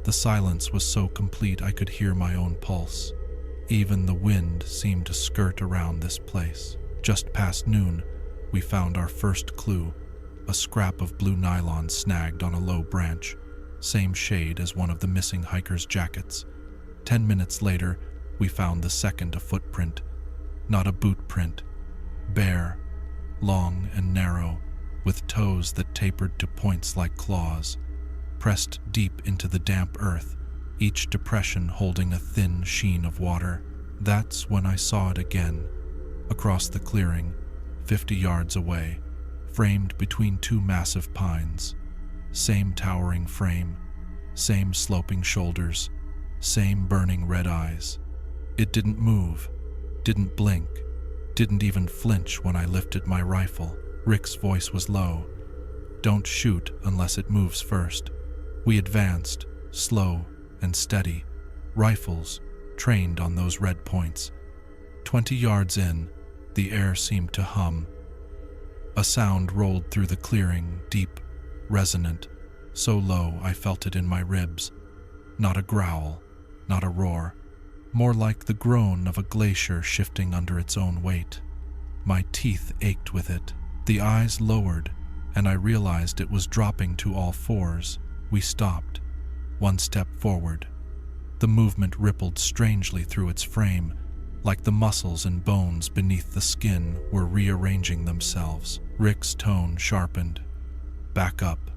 The silence was so complete I could hear my own pulse. Even the wind seemed to skirt around this place. Just past noon, we found our first clue, a scrap of blue nylon snagged on a low branch, same shade as one of the missing hikers' jackets. 10 minutes later, we found the second, a footprint, not a boot print, bare, long and narrow, with toes that tapered to points like claws, pressed deep into the damp earth, each depression holding a thin sheen of water. That's when I saw it again, across the clearing, 50 yards away, framed between 2 massive pines. Same towering frame, same sloping shoulders, same burning red eyes. It didn't move, didn't blink, didn't even flinch when I lifted my rifle. Rick's voice was low. "Don't shoot unless it moves first." We advanced, slow and steady, rifles trained on those red points. 20 yards in, the air seemed to hum. A sound rolled through the clearing, deep, resonant, so low I felt it in my ribs. Not a growl, not a roar, more like the groan of a glacier shifting under its own weight. My teeth ached with it. The eyes lowered, and I realized it was dropping to all fours. We stopped. 1 step forward. The movement rippled strangely through its frame, like the muscles and bones beneath the skin were rearranging themselves. Rick's tone sharpened. Back up.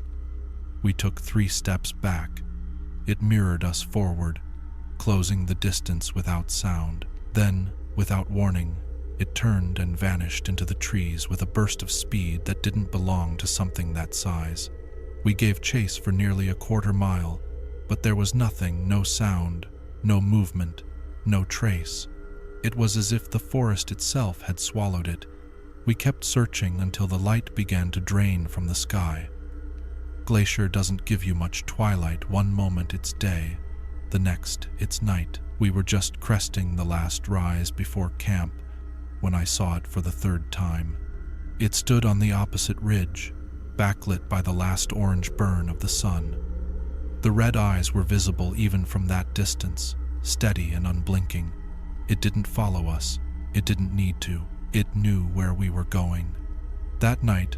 We took 3 steps back. It mirrored us forward, closing the distance without sound. Then, without warning, it turned and vanished into the trees with a burst of speed that didn't belong to something that size. We gave chase for nearly a quarter mile, but there was nothing, no sound, no movement, no trace. It was as if the forest itself had swallowed it. We kept searching until the light began to drain from the sky. Glacier doesn't give you much twilight. One moment it's day, the next it's night. We were just cresting the last rise before camp when I saw it for the 3rd time. It stood on the opposite ridge, backlit by the last orange burn of the sun. The red eyes were visible even from that distance, steady and unblinking. It didn't follow us. It didn't need to. It knew where we were going. That night,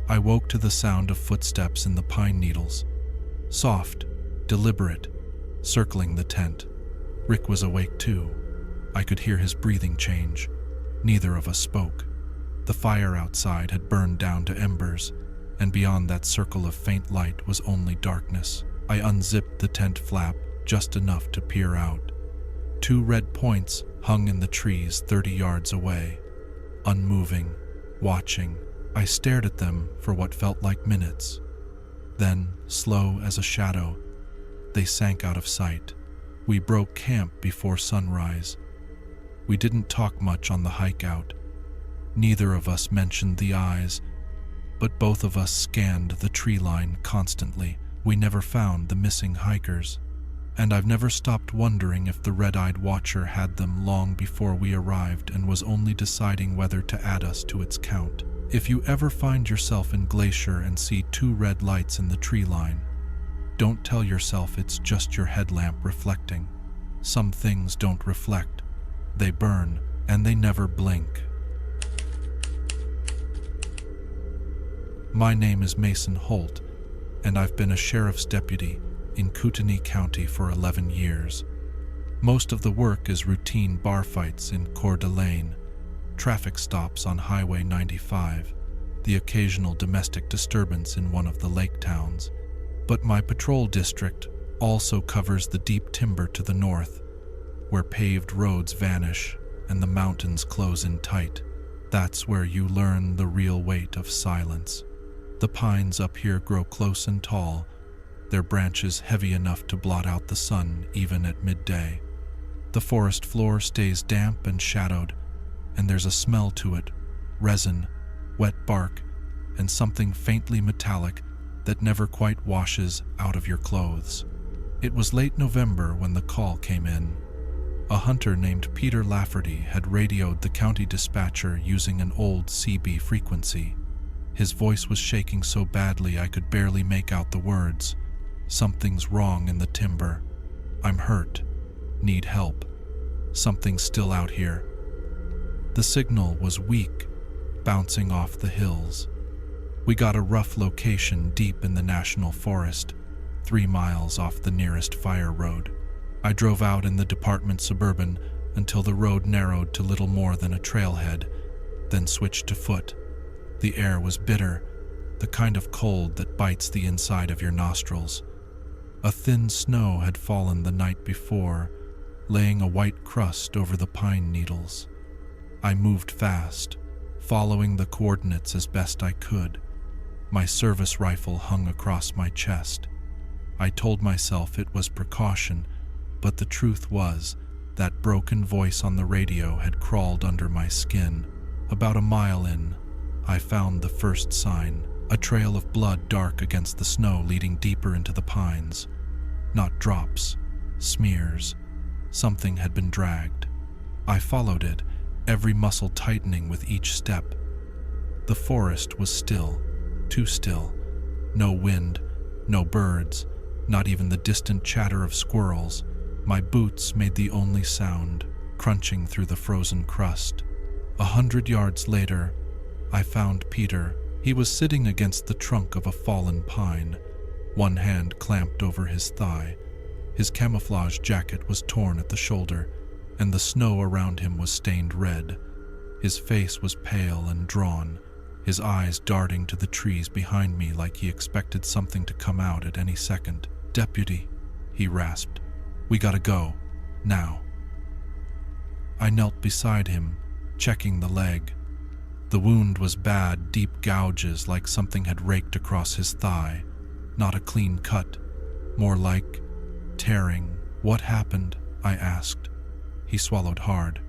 I woke to the sound of footsteps in the pine needles. Soft, deliberate, circling the tent. Rick was awake too. I could hear his breathing change. Neither of us spoke. The fire outside had burned down to embers, and beyond that circle of faint light was only darkness. I unzipped the tent flap just enough to peer out. 2 red points hung in the trees 30 yards away. Unmoving, watching, I stared at them for what felt like minutes. Then, slow as a shadow, they sank out of sight. We broke camp before sunrise. We didn't talk much on the hike out. Neither of us mentioned the eyes, but both of us scanned the tree line constantly. We never found the missing hikers, and I've never stopped wondering if the red-eyed watcher had them long before we arrived and was only deciding whether to add us to its count. If you ever find yourself in Glacier and see 2 red lights in the tree line, don't tell yourself it's just your headlamp reflecting. Some things don't reflect. They burn, and they never blink. My name is Mason Holt, and I've been a sheriff's deputy in Kootenai County for 11 years. Most of the work is routine bar fights in Coeur d'Alene, traffic stops on Highway 95, the occasional domestic disturbance in one of the lake towns. But my patrol district also covers the deep timber to the north, where paved roads vanish and the mountains close in tight. That's where you learn the real weight of silence. The pines up here grow close and tall, their branches heavy enough to blot out the sun even at midday. The forest floor stays damp and shadowed, and there's a smell to it, resin, wet bark, and something faintly metallic that never quite washes out of your clothes. It was late November when the call came in. A hunter named Peter Lafferty had radioed the county dispatcher using an old CB frequency. His voice was shaking so badly I could barely make out the words. Something's wrong in the timber. I'm hurt. Need help. Something's still out here. The signal was weak, bouncing off the hills. We got a rough location deep in the national forest, 3 miles off the nearest fire road. I drove out in the department Suburban until the road narrowed to little more than a trailhead, then switched to foot. The air was bitter, the kind of cold that bites the inside of your nostrils. A thin snow had fallen the night before, laying a white crust over the pine needles. I moved fast, following the coordinates as best I could. My service rifle hung across my chest. I told myself it was precaution, but the truth was that broken voice on the radio had crawled under my skin. About a mile in, I found the first sign, a trail of blood dark against the snow leading deeper into the pines. Not drops, smears. Something had been dragged. I followed it, every muscle tightening with each step. The forest was still, too still. No wind, no birds, not even the distant chatter of squirrels. My boots made the only sound, crunching through the frozen crust. 100 yards later, I found Peter. He was sitting against the trunk of a fallen pine, one hand clamped over his thigh. His camouflage jacket was torn at the shoulder, and the snow around him was stained red. His face was pale and drawn, his eyes darting to the trees behind me like he expected something to come out at any second. "Deputy," he rasped. "We gotta go. Now." I knelt beside him, checking the leg. The wound was bad, deep gouges like something had raked across his thigh. Not a clean cut, more like tearing. "What happened?" I asked. He swallowed hard.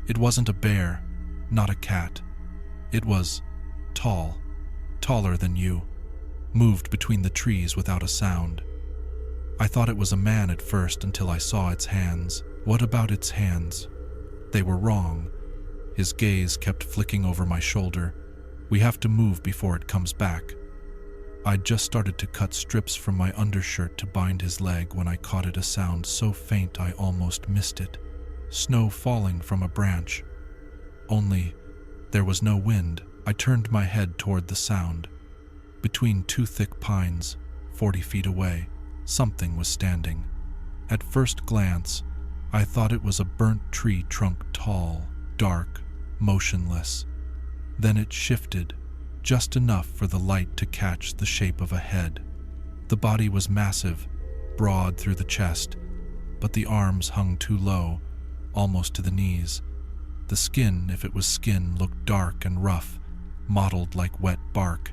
"It wasn't a bear, not a cat. It was tall, taller than you, moved between the trees without a sound. I thought it was a man at first until I saw its hands." "What about its hands?" "They were wrong." His gaze kept flicking over my shoulder. "We have to move before it comes back." I'd just started to cut strips from my undershirt to bind his leg when I caught it, a sound so faint I almost missed it. Snow falling from a branch. Only there was no wind. I turned my head toward the sound. Between two thick pines, 40 feet away, something was standing. At first glance, I thought it was a burnt tree trunk, tall, dark, motionless. Then it shifted, just enough for the light to catch the shape of a head. The body was massive, broad through the chest, but the arms hung too low, almost to the knees. The skin, if it was skin, looked dark and rough, mottled like wet bark,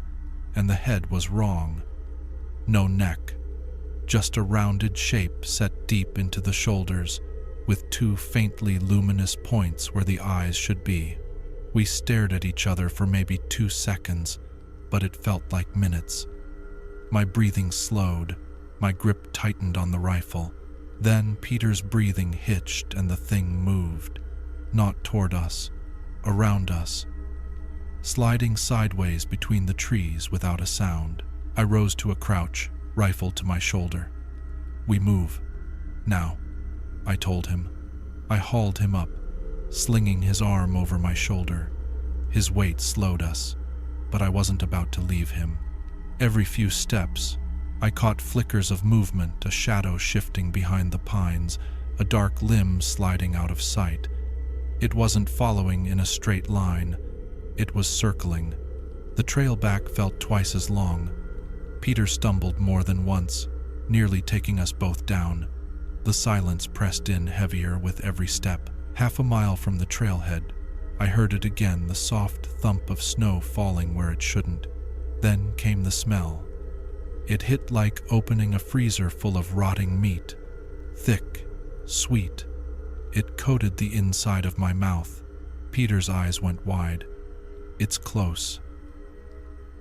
and the head was wrong. No neck, just a rounded shape set deep into the shoulders, with two faintly luminous points where the eyes should be. We stared at each other for maybe 2 seconds, but it felt like minutes. My breathing slowed, my grip tightened on the rifle. Then Peter's breathing hitched and the thing moved. Not toward us, around us, sliding sideways between the trees without a sound. I rose to a crouch, rifle to my shoulder. "We move. Now," I told him. I hauled him up, slinging his arm over my shoulder. His weight slowed us, but I wasn't about to leave him. Every few steps, I caught flickers of movement, a shadow shifting behind the pines, a dark limb sliding out of sight. It wasn't following in a straight line. It was circling. The trail back felt twice as long. Peter stumbled more than once, nearly taking us both down. The silence pressed in heavier with every step. 1/2 mile from the trailhead, I heard it again, the soft thump of snow falling where it shouldn't. Then came the smell. It hit like opening a freezer full of rotting meat. Thick, sweet. It coated the inside of my mouth. Peter's eyes went wide. "It's close."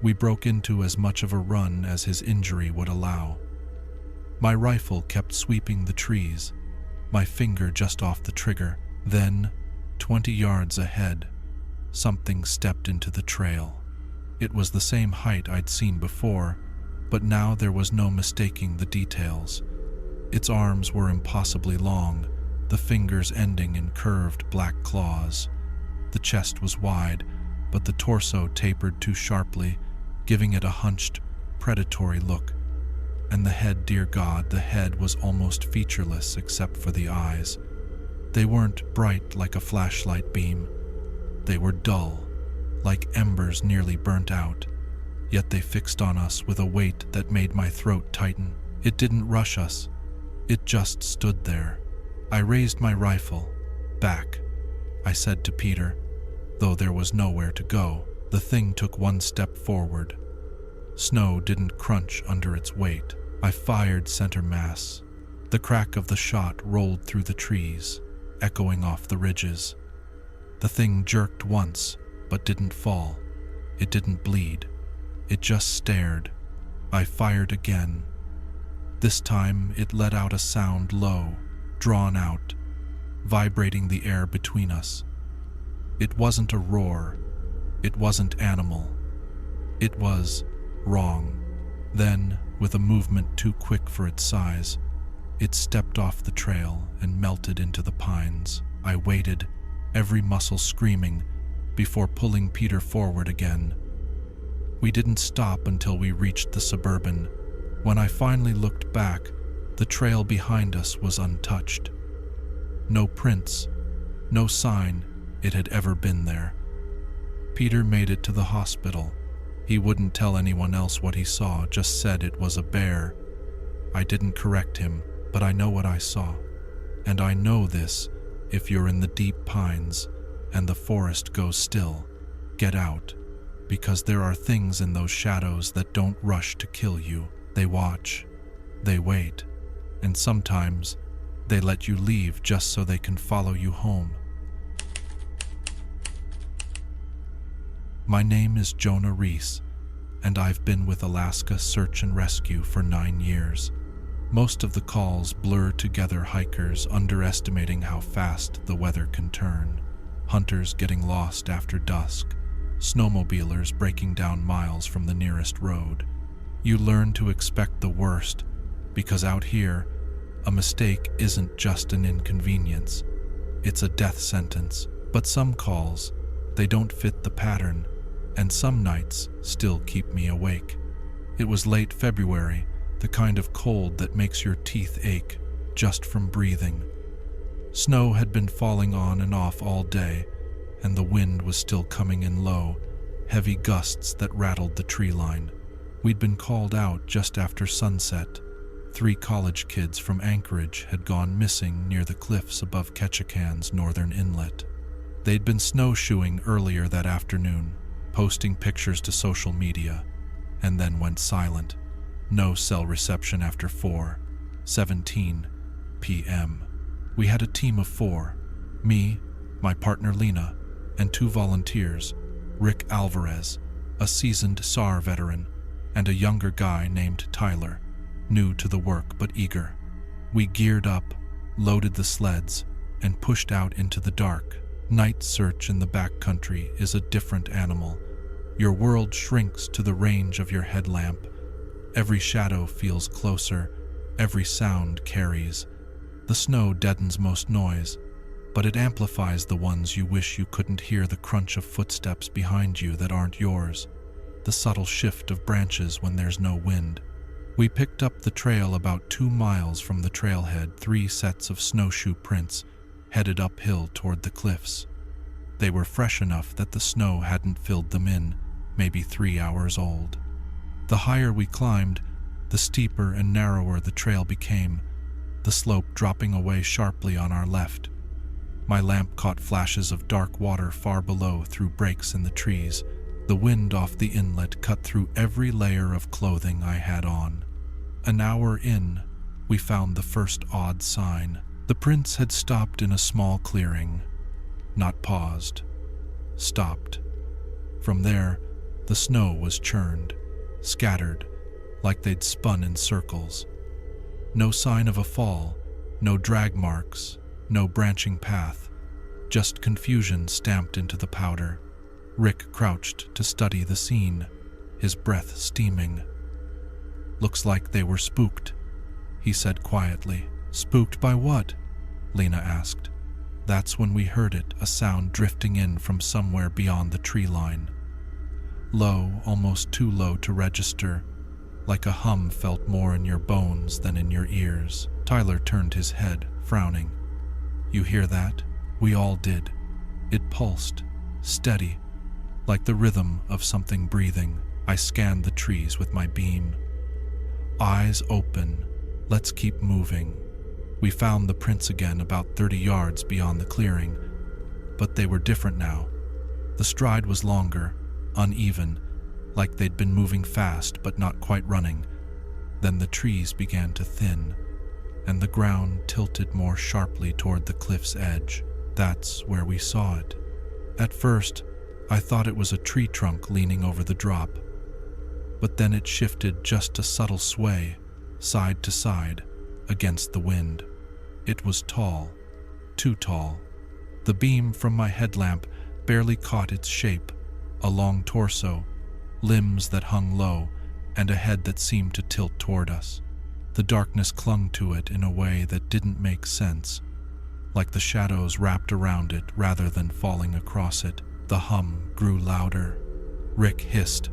We broke into as much of a run as his injury would allow. My rifle kept sweeping the trees, my finger just off the trigger. Then, 20 yards ahead, something stepped into the trail. It was the same height I'd seen before, but now there was no mistaking the details. Its arms were impossibly long, the fingers ending in curved black claws. The chest was wide, but the torso tapered too sharply, giving it a hunched, predatory look. And the head, dear God, the head was almost featureless except for the eyes. They weren't bright like a flashlight beam. They were dull, like embers nearly burnt out. Yet they fixed on us with a weight that made my throat tighten. It didn't rush us. It just stood there. I raised my rifle. "Back," I said to Peter, though there was nowhere to go. The thing took one step forward. Snow didn't crunch under its weight. I fired center mass. The crack of the shot rolled through the trees, echoing off the ridges. The thing jerked once, but didn't fall. It didn't bleed. It just stared. I fired again. This time it let out a sound low, drawn out, vibrating the air between us. It wasn't a roar. It wasn't animal. It was wrong. Then, with a movement too quick for its size, it stepped off the trail and melted into the pines. I waited, every muscle screaming, before pulling Peter forward again. We didn't stop until we reached the Suburban. When I finally looked back, The trail behind us was untouched. No prints, no sign it had ever been there. Peter made it to the hospital. He wouldn't tell anyone else what he saw, just said it was a bear. I didn't correct him, but I know what I saw. And I know this: if you're in the deep pines and the forest goes still, get out, because there are things in those shadows that don't rush to kill you. They watch, they wait, and sometimes they let you leave just so they can follow you home. My name is Jonah Reese, and I've been with Alaska Search and Rescue for 9 years. Most of the calls blur together hikers underestimating how fast the weather can turn, hunters getting lost after dusk, snowmobilers breaking down miles from the nearest road. You learn to expect the worst, because out here, a mistake isn't just an inconvenience, it's a death sentence. But some calls, they don't fit the pattern, and some nights still keep me awake. It was late February, the kind of cold that makes your teeth ache just from breathing. Snow had been falling on and off all day, and the wind was still coming in low, heavy gusts that rattled the tree line. We'd been called out just after sunset. 3 college kids from Anchorage had gone missing near the cliffs above Ketchikan's northern inlet. They'd been snowshoeing earlier that afternoon, posting pictures to social media, and then went silent. No cell reception after 4:17 p.m. We had a team of 4, me, my partner Lena, and 2 volunteers, Rick Alvarez, a seasoned SAR veteran, and a younger guy named Tyler, new to the work but eager. We geared up, loaded the sleds, and pushed out into the dark. Night search in the backcountry is a different animal. Your world shrinks to the range of your headlamp. Every shadow feels closer, every sound carries. The snow deadens most noise, but it amplifies the ones you wish you couldn't hear: the crunch of footsteps behind you that aren't yours, the subtle shift of branches when there's no wind. We picked up the trail about 2 miles from the trailhead. 3 sets of snowshoe prints headed uphill toward the cliffs. They were fresh enough that the snow hadn't filled them in, maybe 3 hours old. The higher we climbed, the steeper and narrower the trail became, the slope dropping away sharply on our left. My lamp caught flashes of dark water far below through breaks in the trees. The wind off the inlet cut through every layer of clothing I had on. An hour in, we found the first odd sign. The prints had stopped in a small clearing. Not paused. Stopped. From there, the snow was churned, scattered, like they'd spun in circles. No sign of a fall, no drag marks, no branching path, just confusion stamped into the powder. Rick crouched to study the scene, his breath steaming. "Looks like they were spooked," he said quietly. "Spooked by what?" Lena asked. That's when we heard it, a sound drifting in from somewhere beyond the tree line. Low, almost too low to register, like a hum felt more in your bones than in your ears. Tyler turned his head, frowning. "You hear that?" We all did. It pulsed, steady, like the rhythm of something breathing. I scanned the trees with my beam. Eyes open. Let's keep moving. We found the prints again about 30 yards beyond the clearing, but they were different now. The stride was longer, uneven, like they'd been moving fast but not quite running. Then the trees began to thin, and the ground tilted more sharply toward the cliff's edge. That's where we saw it. At first, I thought it was a tree trunk leaning over the drop, but then it shifted just a subtle sway, side to side, against the wind. It was tall, too tall. The beam from my headlamp barely caught its shape, a long torso, limbs that hung low, and a head that seemed to tilt toward us. The darkness clung to it in a way that didn't make sense, like the shadows wrapped around it rather than falling across it. The hum grew louder. Rick hissed,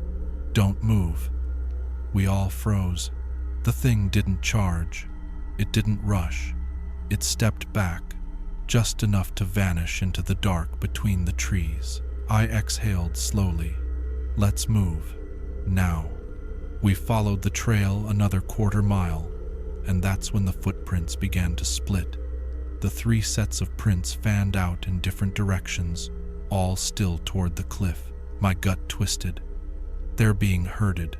"Don't move." We all froze. The thing didn't charge. It didn't rush. It stepped back, just enough to vanish into the dark between the trees. I exhaled slowly. Let's move. Now. We followed the trail another quarter mile, and that's when the footprints began to split. The 3 sets of prints fanned out in different directions, all still toward the cliff. My gut twisted. They're being herded.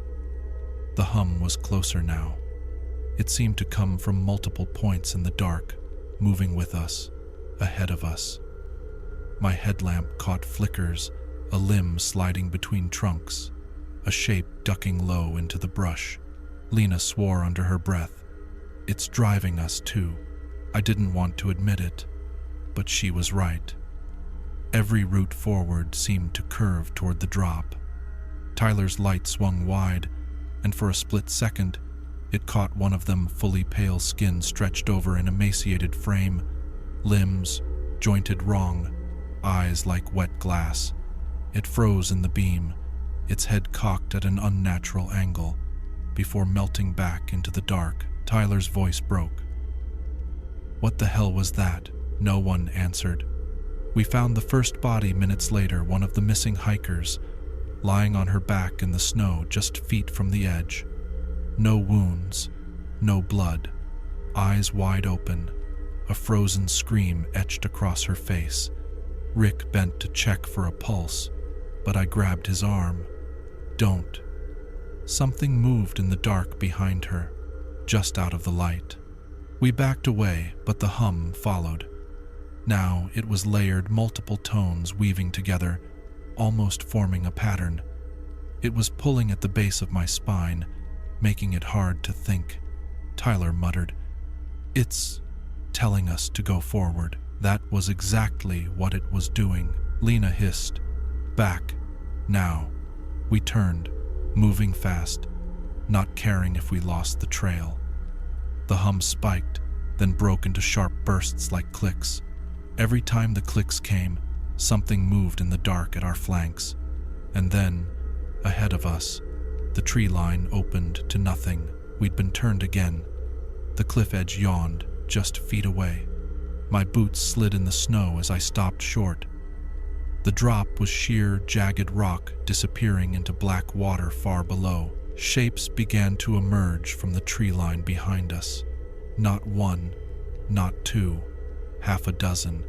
The hum was closer now. It seemed to come from multiple points in the dark, moving with us, ahead of us. My headlamp caught flickers, a limb sliding between trunks, a shape ducking low into the brush. Lena swore under her breath. It's driving us too. I didn't want to admit it, but she was right. Every route forward seemed to curve toward the drop. Tyler's light swung wide, and for a split second, it caught one of them, fully pale skin stretched over an emaciated frame, limbs jointed wrong, eyes like wet glass. It froze in the beam, its head cocked at an unnatural angle, before melting back into the dark. Tyler's voice broke. What the hell was that? No one answered. We found the first body minutes later, one of the missing hikers, lying on her back in the snow just feet from the edge. No wounds, no blood, eyes wide open, a frozen scream etched across her face. Rick bent to check for a pulse, but I grabbed his arm. Don't. Something moved in the dark behind her, just out of the light. We backed away, but the hum followed. Now it was layered, multiple tones weaving together, almost forming a pattern. It was pulling at the base of my spine, making it hard to think. Tyler muttered, "It's telling us to go forward." That was exactly what it was doing. Lena hissed, "Back, now." We turned, moving fast, not caring if we lost the trail. The hum spiked, then broke into sharp bursts like clicks. Every time the clicks came, something moved in the dark at our flanks. And then, ahead of us, the tree line opened to nothing. We'd been turned again. The cliff edge yawned, just feet away. My boots slid in the snow as I stopped short. The drop was sheer, jagged rock disappearing into black water far below. Shapes began to emerge from the tree line behind us. Not one, not two, half a dozen.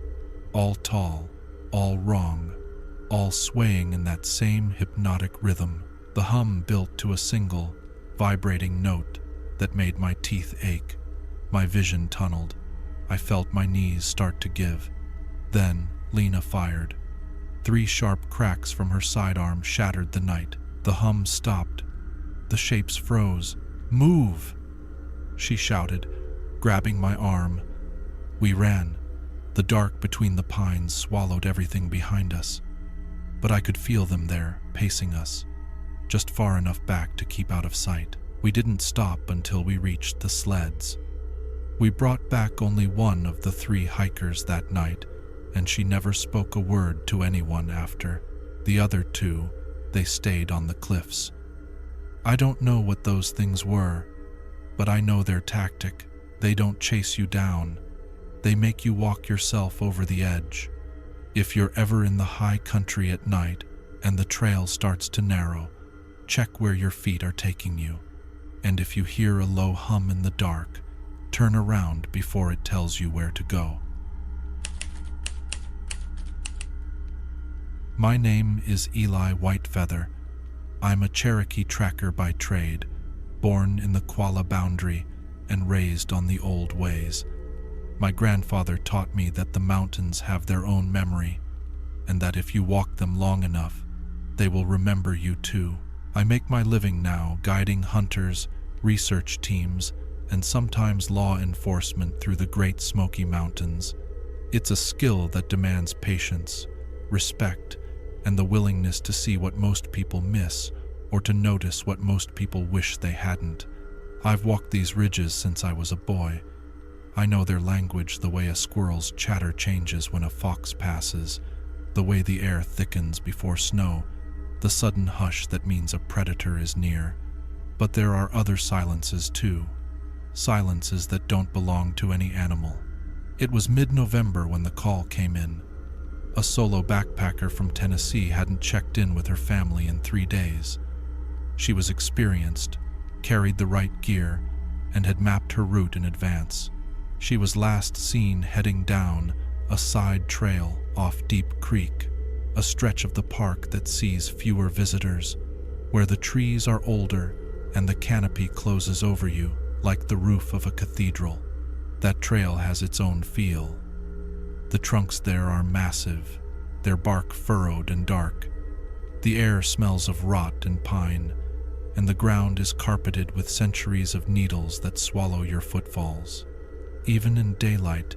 All tall, all wrong, all swaying in that same hypnotic rhythm. The hum built to a single, vibrating note that made my teeth ache. My vision tunneled. I felt my knees start to give. Then Lena fired. 3 sharp cracks from her sidearm shattered the night. The hum stopped. The shapes froze. "Move!" she shouted, grabbing my arm. We ran. The dark between the pines swallowed everything behind us. But I could feel them there, pacing us, just far enough back to keep out of sight. We didn't stop until we reached the sleds. We brought back only one of the 3 hikers that night, and she never spoke a word to anyone after. The other 2, they stayed on the cliffs. I don't know what those things were, but I know their tactic. They don't chase you down. They make you walk yourself over the edge. If you're ever in the high country at night and the trail starts to narrow, check where your feet are taking you. And if you hear a low hum in the dark, turn around before it tells you where to go. My name is Eli Whitefeather. I'm a Cherokee tracker by trade, born in the Qualla boundary and raised on the old ways. My grandfather taught me that the mountains have their own memory, and that if you walk them long enough, they will remember you too. I make my living now guiding hunters, research teams, and sometimes law enforcement through the Great Smoky Mountains. It's a skill that demands patience, respect, and the willingness to see what most people miss or to notice what most people wish they hadn't. I've walked these ridges since I was a boy. I know their language, the way a squirrel's chatter changes when a fox passes, the way the air thickens before snow, the sudden hush that means a predator is near. But there are other silences too, silences that don't belong to any animal. It was mid-November when the call came in. A solo backpacker from Tennessee hadn't checked in with her family in 3 days. She was experienced, carried the right gear, and had mapped her route in advance. She was last seen heading down a side trail off Deep Creek, a stretch of the park that sees fewer visitors, where the trees are older and the canopy closes over you like the roof of a cathedral. That trail has its own feel. The trunks there are massive, their bark furrowed and dark. The air smells of rot and pine, and the ground is carpeted with centuries of needles that swallow your footfalls. Even in daylight,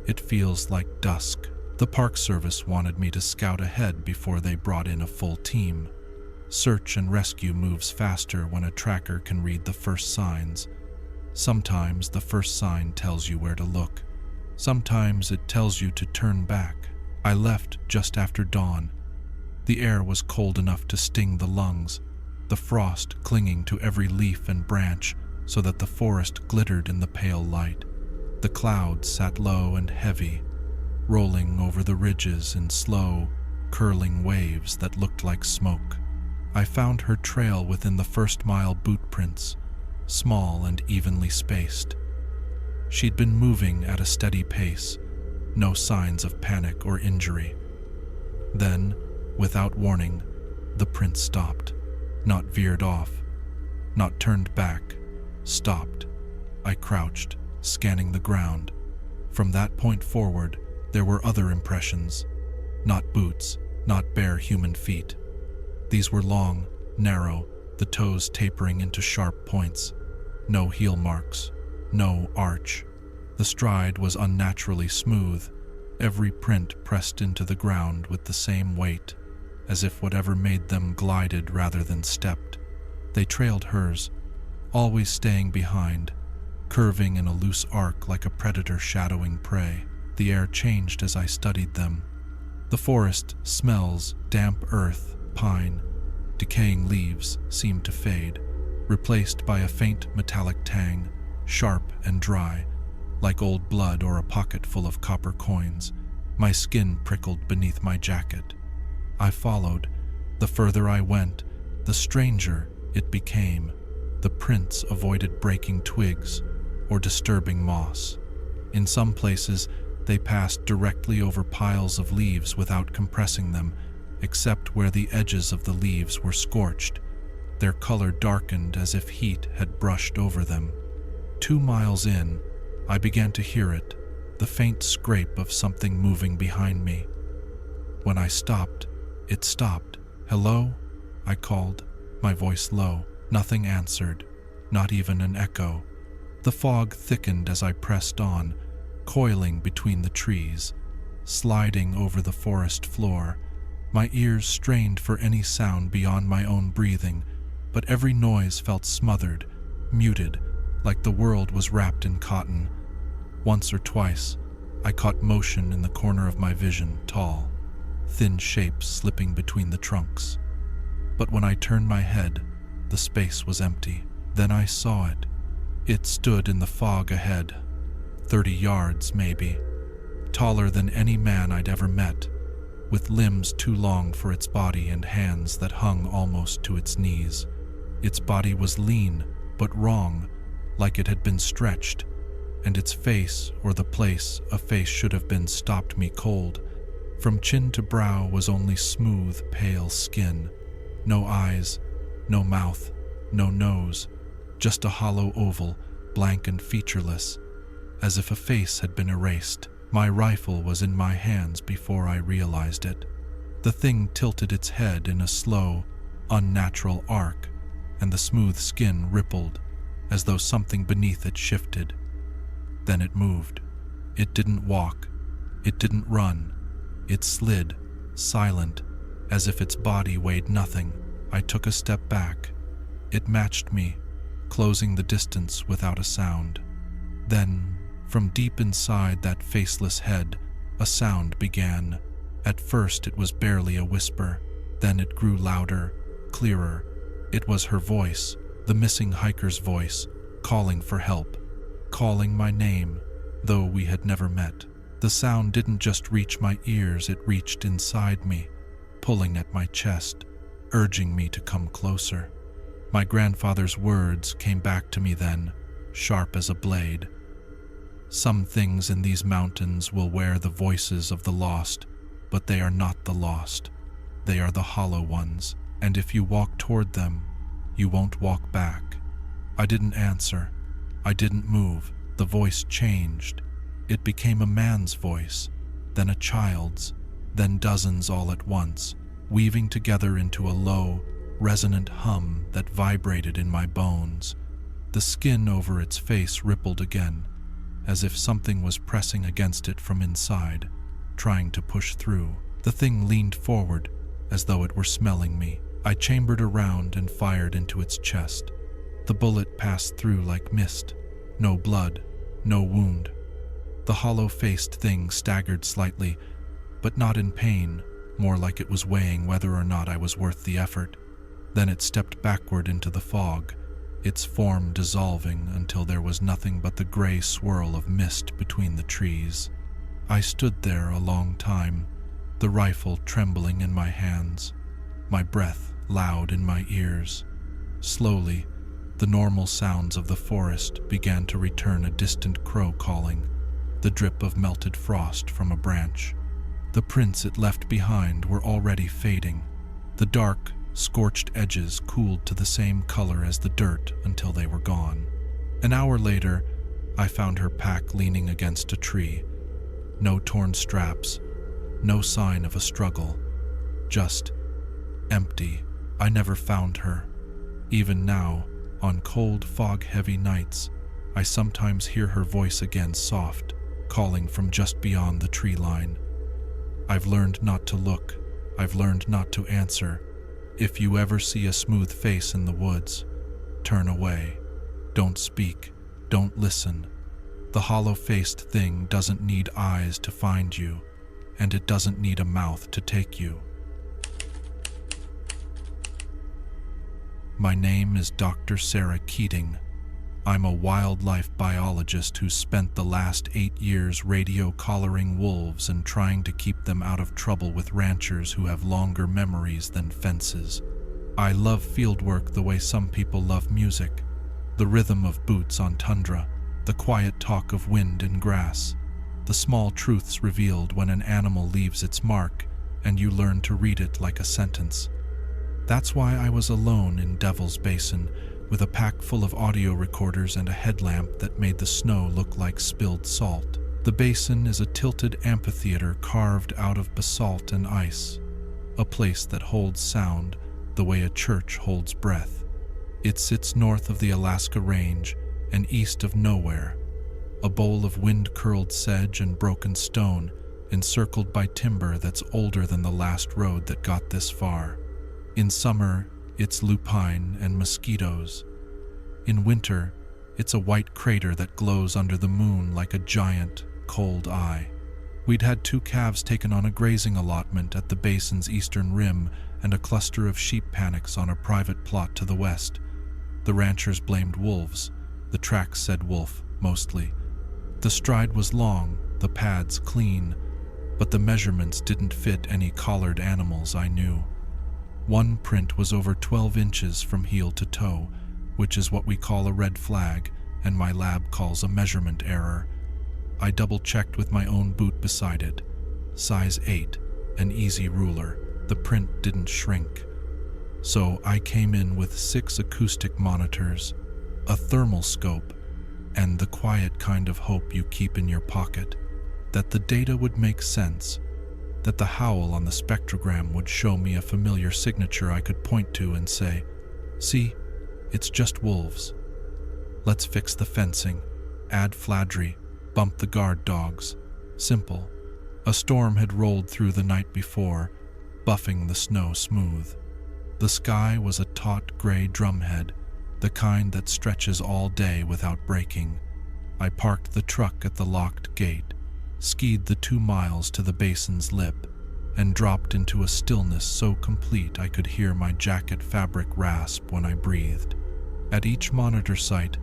it feels like dusk. The Park Service wanted me to scout ahead before they brought in a full team. Search and rescue moves faster when a tracker can read the first signs. Sometimes the first sign tells you where to look. Sometimes it tells you to turn back. I left just after dawn. The air was cold enough to sting the lungs, the frost clinging to every leaf and branch so that the forest glittered in the pale light. The clouds sat low and heavy, rolling over the ridges in slow, curling waves that looked like smoke. I found her trail within the first-mile boot prints, small and evenly spaced. She'd been moving at a steady pace, no signs of panic or injury. Then, without warning, the print stopped, not veered off, not turned back, stopped. I crouched, scanning the ground. From that point forward, there were other impressions. Not boots, not bare human feet. These were long, narrow, the toes tapering into sharp points. No heel marks, no arch. The stride was unnaturally smooth, every print pressed into the ground with the same weight, as if whatever made them glided rather than stepped. They trailed hers, always staying behind, curving in a loose arc like a predator shadowing prey. The air changed as I studied them. The forest smells damp earth, pine, decaying leaves seemed to fade, replaced by a faint metallic tang, sharp and dry, like old blood or a pocket full of copper coins. My skin prickled beneath my jacket. I followed. The further I went, the stranger it became. The prints avoided breaking twigs or disturbing moss. In some places, they passed directly over piles of leaves without compressing them, except where the edges of the leaves were scorched. Their color darkened as if heat had brushed over them. 2 miles in, I began to hear it, the faint scrape of something moving behind me. When I stopped, it stopped. "Hello?" I called, my voice low. Nothing answered, not even an echo. The fog thickened as I pressed on, coiling between the trees, sliding over the forest floor. My ears strained for any sound beyond my own breathing, but every noise felt smothered, muted, like the world was wrapped in cotton. Once or twice, I caught motion in the corner of my vision, tall, thin shapes slipping between the trunks. But when I turned my head, the space was empty. Then I saw it. It stood in the fog ahead, 30 yards maybe, taller than any man I'd ever met, with limbs too long for its body and hands that hung almost to its knees. Its body was lean, but wrong, like it had been stretched, and its face, or the place a face should have been, stopped me cold. From chin to brow was only smooth, pale skin. No eyes, no mouth, no nose, just a hollow oval, blank and featureless, as if a face had been erased. My rifle was in my hands before I realized it. The thing tilted its head in a slow, unnatural arc, and the smooth skin rippled, as though something beneath it shifted. Then it moved. It didn't walk. It didn't run. It slid, silent, as if its body weighed nothing. I took a step back. It matched me, closing the distance without a sound. Then, from deep inside that faceless head, a sound began. At first it was barely a whisper, then it grew louder, clearer. It was her voice, the missing hiker's voice, calling for help. calling my name, though we had never met. The sound didn't just reach my ears, it reached inside me, pulling at my chest, urging me to come closer. My grandfather's words came back to me then, sharp as a blade. Some things in these mountains will wear the voices of the lost, but they are not the lost. They are the hollow ones, and if you walk toward them, you won't walk back. I didn't answer. I didn't move. The voice changed. It became a man's voice, then a child's, then dozens all at once, weaving together into a low, resonant hum that vibrated in my bones. The skin over its face rippled again, as if something was pressing against it from inside, trying to push through. The thing leaned forward, as though it were smelling me. I chambered around and fired into its chest. The bullet passed through like mist. No blood, no wound. The hollow-faced thing staggered slightly, but not in pain, more like it was weighing whether or not I was worth the effort. Then it stepped backward into the fog, its form dissolving until there was nothing but the gray swirl of mist between the trees. I stood there a long time, the rifle trembling in my hands, my breath loud in my ears. Slowly, the normal sounds of the forest began to return, a distant crow calling, the drip of melted frost from a branch. The prints it left behind were already fading. The dark, scorched edges cooled to the same color as the dirt until they were gone. An hour later, I found her pack leaning against a tree. No torn straps, no sign of a struggle. Just empty. I never found her. Even now, on cold, fog-heavy nights, I sometimes hear her voice again, soft, calling from just beyond the tree line. I've learned not to look. I've learned not to answer. If you ever see a smooth face in the woods, turn away. Don't speak. Don't listen. The hollow-faced thing doesn't need eyes to find you, and it doesn't need a mouth to take you. My name is Dr. Sarah Keating. I'm a wildlife biologist who spent the last 8 years radio collaring wolves and trying to keep them out of trouble with ranchers who have longer memories than fences. I love fieldwork the way some people love music, the rhythm of boots on tundra, the quiet talk of wind and grass, the small truths revealed when an animal leaves its mark and you learn to read it like a sentence. That's why I was alone in Devil's Basin, with a pack full of audio recorders and a headlamp that made the snow look like spilled salt. The basin is a tilted amphitheater carved out of basalt and ice, a place that holds sound the way a church holds breath. It sits north of the Alaska Range and east of nowhere, a bowl of wind-curled sedge and broken stone encircled by timber that's older than the last road that got this far. In summer, it's lupine and mosquitoes. In winter, it's a white crater that glows under the moon like a giant, cold eye. We'd had 2 calves taken on a grazing allotment at the basin's eastern rim and a cluster of sheep panicks on a private plot to the west. The ranchers blamed wolves. The tracks said wolf, mostly. The stride was long, the pads clean, but the measurements didn't fit any collared animals I knew. One print was over 12 inches from heel to toe, which is what we call a red flag, and my lab calls a measurement error. I double-checked with my own boot beside it. Size 8, an easy ruler. The print didn't shrink. So I came in with 6 acoustic monitors, a thermal scope, and the quiet kind of hope you keep in your pocket, that the data would make sense, that the howl on the spectrogram would show me a familiar signature I could point to and say, "See, it's just wolves. Let's fix the fencing, add fladry, bump the guard dogs." Simple. A storm had rolled through the night before, buffing the snow smooth. The sky was a taut gray drumhead, the kind that stretches all day without breaking. I parked the truck at the locked gate, skied the 2 miles to the basin's lip, and dropped into a stillness so complete I could hear my jacket fabric rasp when I breathed. At each monitor site,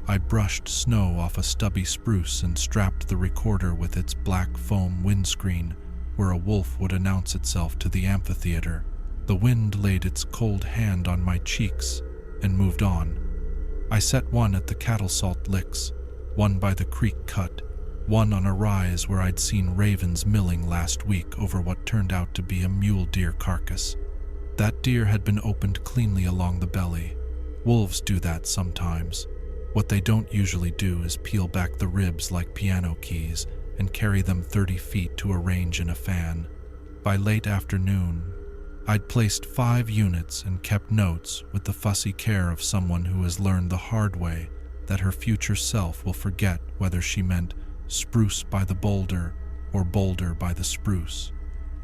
I brushed snow off a stubby spruce and strapped the recorder with its black foam windscreen where a wolf would announce itself to the amphitheater. The wind laid its cold hand on my cheeks and moved on. I set one at the cattle salt licks, one by the creek cut, one on a rise where I'd seen ravens milling last week over what turned out to be a mule deer carcass. That deer had been opened cleanly along the belly. Wolves do that sometimes. What they don't usually do is peel back the ribs like piano keys and carry them 30 feet to arrange in a fan. By late afternoon, I'd placed 5 units and kept notes with the fussy care of someone who has learned the hard way that her future self will forget whether she meant spruce by the boulder or boulder by the spruce.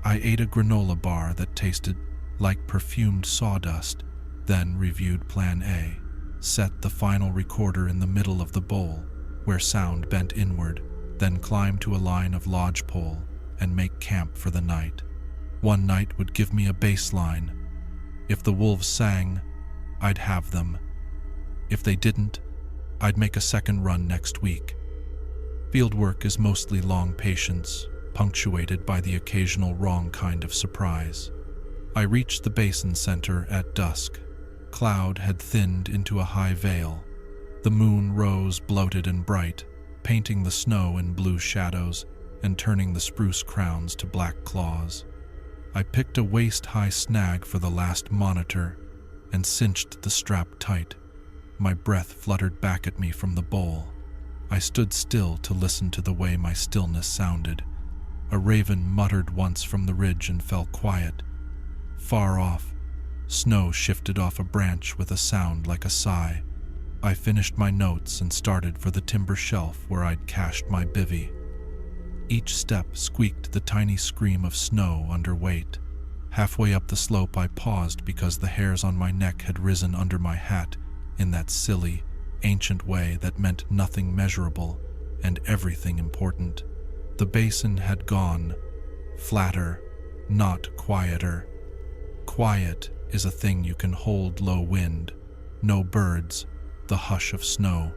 I ate a granola bar that tasted like perfumed sawdust, then reviewed Plan A, set the final recorder in the middle of the bowl where sound bent inward, then climb to a line of lodgepole and make camp for the night. One night would give me a baseline. If the wolves sang, I'd have them. If they didn't, I'd make a second run next week. Fieldwork is mostly long patience, punctuated by the occasional wrong kind of surprise. I reached the basin center at dusk. Cloud had thinned into a high veil. The moon rose bloated and bright, painting the snow in blue shadows and turning the spruce crowns to black claws. I picked a waist-high snag for the last monitor and cinched the strap tight. My breath fluttered back at me from the bowl. I stood still to listen to the way my stillness sounded. A raven muttered once from the ridge and fell quiet. Far off, snow shifted off a branch with a sound like a sigh. I finished my notes and started for the timber shelf where I'd cached my bivvy. Each step squeaked the tiny scream of snow under weight. Halfway up the slope I paused because the hairs on my neck had risen under my hat in that silly, ancient way that meant nothing measurable and everything important. The basin had gone flatter, not quieter. Quiet is a thing you can hold low wind, no birds, the hush of snow.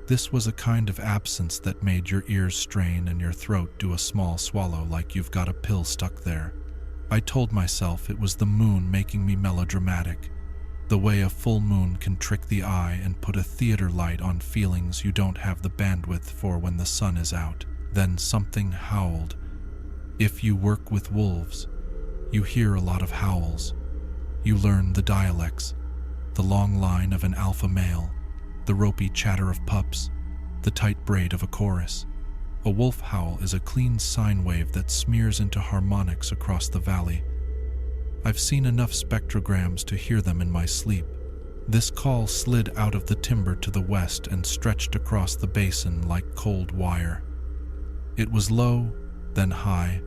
This was a kind of absence that made your ears strain and your throat do a small swallow like you've got a pill stuck there. I told myself it was the moon making me melodramatic, the way a full moon can trick the eye and put a theater light on feelings you don't have the bandwidth for when the sun is out. Then something howled. If you work with wolves, you hear a lot of howls. You learn the dialects, the long line of an alpha male, the ropey chatter of pups, the tight braid of a chorus. A wolf howl is a clean sine wave that smears into harmonics across the valley. I've seen enough spectrograms to hear them in my sleep. This call slid out of the timber to the west and stretched across the basin like cold wire. It was low, then high,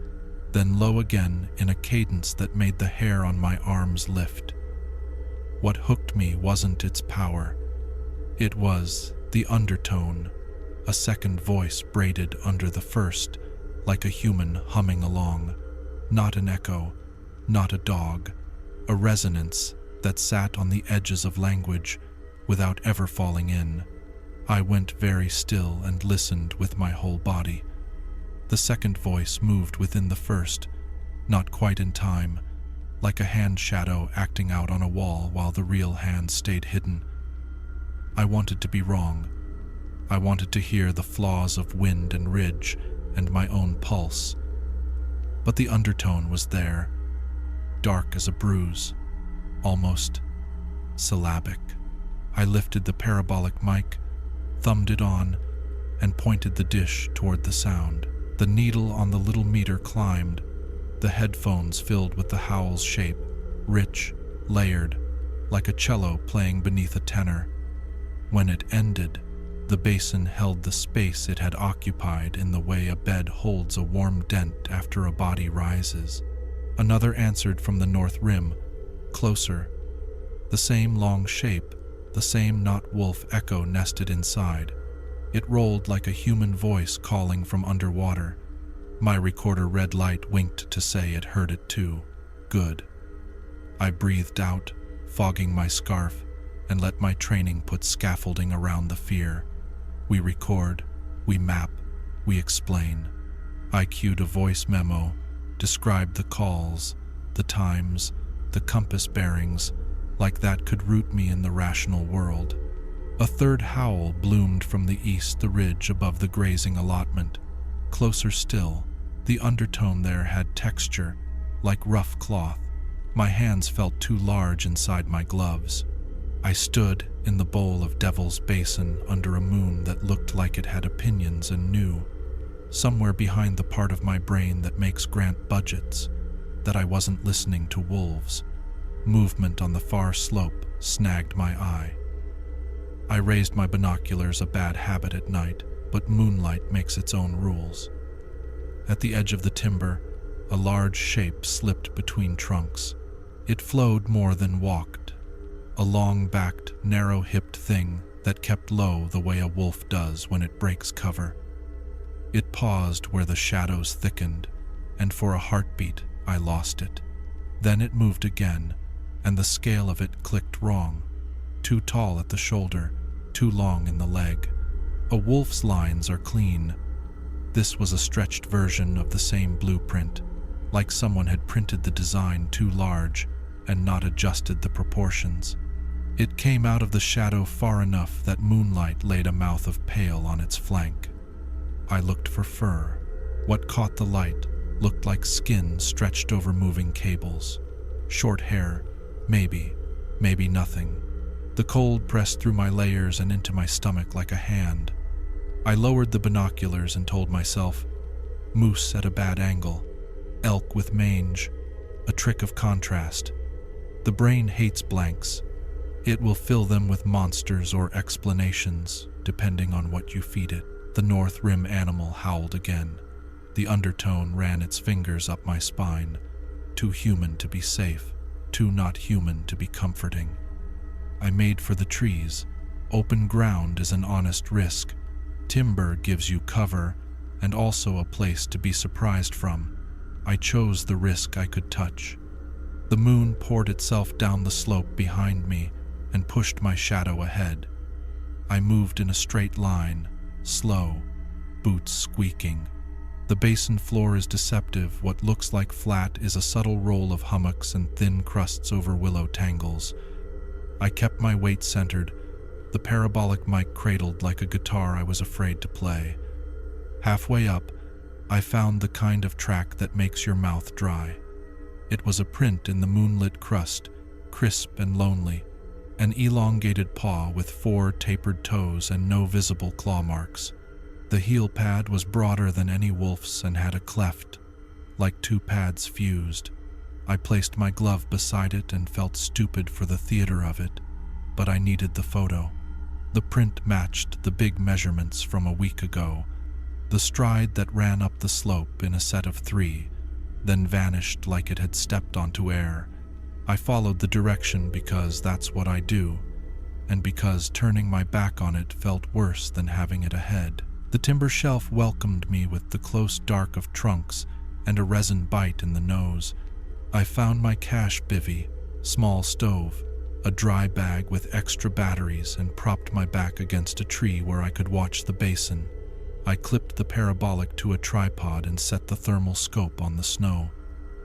then low again in a cadence that made the hair on my arms lift. What hooked me wasn't its power. It was the undertone, a second voice braided under the first, like a human humming along. Not an echo, not a dog, a resonance that sat on the edges of language without ever falling in. I went very still and listened with my whole body. The second voice moved within the first, not quite in time, like a hand shadow acting out on a wall while the real hand stayed hidden. I wanted to be wrong. I wanted to hear the flaws of wind and ridge and my own pulse. But the undertone was there, dark as a bruise, almost syllabic. I lifted the parabolic mic, thumbed it on, and pointed the dish toward the sound. The needle on the little meter climbed, the headphones filled with the howl's shape, rich, layered, like a cello playing beneath a tenor. When it ended, the basin held the space it had occupied in the way a bed holds a warm dent after a body rises. Another answered from the north rim, closer. The same long shape, the same not-wolf echo nested inside. It rolled like a human voice calling from underwater. My recorder red light winked to say it heard it too. Good. I breathed out, fogging my scarf, and let my training put scaffolding around the fear. We record, we map, we explain. I queued a voice memo, described the calls, the times, the compass bearings, like that could root me in the rational world. A third howl bloomed from the east, the ridge above the grazing allotment. Closer still, the undertone there had texture, like rough cloth. My hands felt too large inside my gloves. I stood in the bowl of Devil's Basin under a moon that looked like it had opinions and knew, somewhere behind the part of my brain that makes Grant budgets, that I wasn't listening to wolves. Movement on the far slope snagged my eye. I raised my binoculars, a bad habit at night, but moonlight makes its own rules. At the edge of the timber, a large shape slipped between trunks. It flowed more than walked, a long-backed, narrow-hipped thing that kept low the way a wolf does when it breaks cover. It paused where the shadows thickened, and for a heartbeat I lost it. Then it moved again, and the scale of it clicked wrong. Too tall at the shoulder, too long in the leg. A wolf's lines are clean. This was a stretched version of the same blueprint, like someone had printed the design too large and not adjusted the proportions. It came out of the shadow far enough that moonlight laid a mouth of pale on its flank. I looked for fur. What caught the light looked like skin stretched over moving cables. Short hair, maybe nothing. The cold pressed through my layers and into my stomach like a hand. I lowered the binoculars and told myself, moose at a bad angle, elk with mange, a trick of contrast. The brain hates blanks. It will fill them with monsters or explanations, depending on what you feed it. The North Rim animal howled again. The undertone ran its fingers up my spine. Too human to be safe, too not human to be comforting. I made for the trees. Open ground is an honest risk. Timber gives you cover and also a place to be surprised from. I chose the risk I could touch. The moon poured itself down the slope behind me and pushed my shadow ahead. I moved in a straight line, slow, boots squeaking. The basin floor is deceptive. What looks like flat is a subtle roll of hummocks and thin crusts over willow tangles. I kept my weight centered, the parabolic mic cradled like a guitar I was afraid to play. Halfway up, I found the kind of track that makes your mouth dry. It was a print in the moonlit crust, crisp and lonely, an elongated paw with 4 tapered toes and no visible claw marks. The heel pad was broader than any wolf's and had a cleft, like 2 pads fused. I placed my glove beside it and felt stupid for the theater of it, but I needed the photo. The print matched the big measurements from a week ago, the stride that ran up the slope in a set of 3, then vanished like it had stepped onto air. I followed the direction because that's what I do, and because turning my back on it felt worse than having it ahead. The timber shelf welcomed me with the close dark of trunks and a resin bite in the nose. I found my cache bivvy, small stove, a dry bag with extra batteries, and propped my back against a tree where I could watch the basin. I clipped the parabolic to a tripod and set the thermal scope on the snow.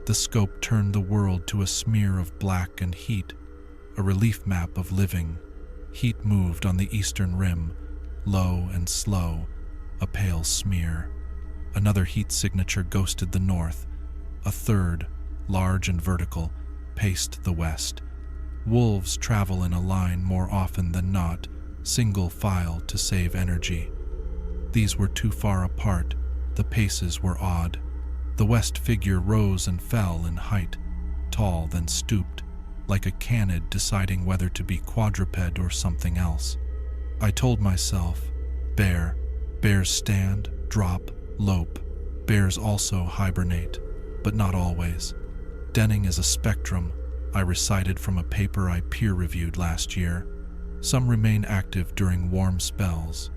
The scope turned the world to a smear of black and heat, a relief map of living. Heat moved on the eastern rim, low and slow, a pale smear. Another heat signature ghosted the north. A third, large and vertical, paced the west. Wolves travel in a line more often than not, single file to save energy. These were too far apart. The paces were odd. The west figure rose and fell in height, tall then stooped, like a canid deciding whether to be quadruped or something else. I told myself, bear. Bears stand, drop, lope. Bears also hibernate, but not always. Denning is a spectrum, I recited from a paper I peer-reviewed last year. Some remain active during warm spells.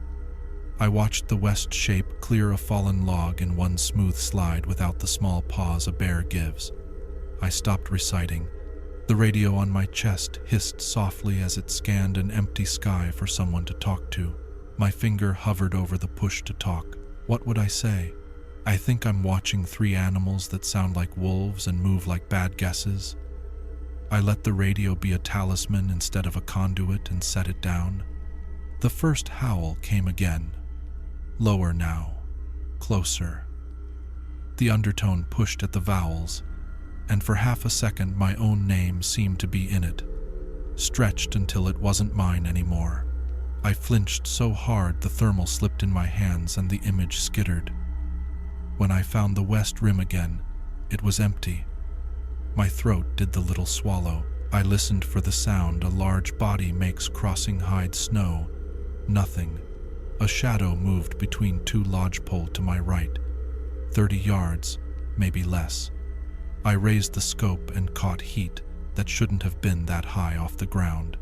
I watched the west shape clear a fallen log in one smooth slide without the small pause a bear gives. I stopped reciting. The radio on my chest hissed softly as it scanned an empty sky for someone to talk to. My finger hovered over the push to talk. What would I say? I think I'm watching 3 animals that sound like wolves and move like bad guesses. I let the radio be a talisman instead of a conduit and set it down. The first howl came again. Lower now. Closer. The undertone pushed at the vowels, and for half a second my own name seemed to be in it, stretched until it wasn't mine anymore. I flinched so hard the thermal slipped in my hands and the image skittered. When I found the west rim again, it was empty. My throat did the little swallow. I listened for the sound a large body makes crossing hide snow. Nothing. A shadow moved between 2 lodgepole to my right. 30 yards, maybe less. I raised the scope and caught heat that shouldn't have been that high off the ground.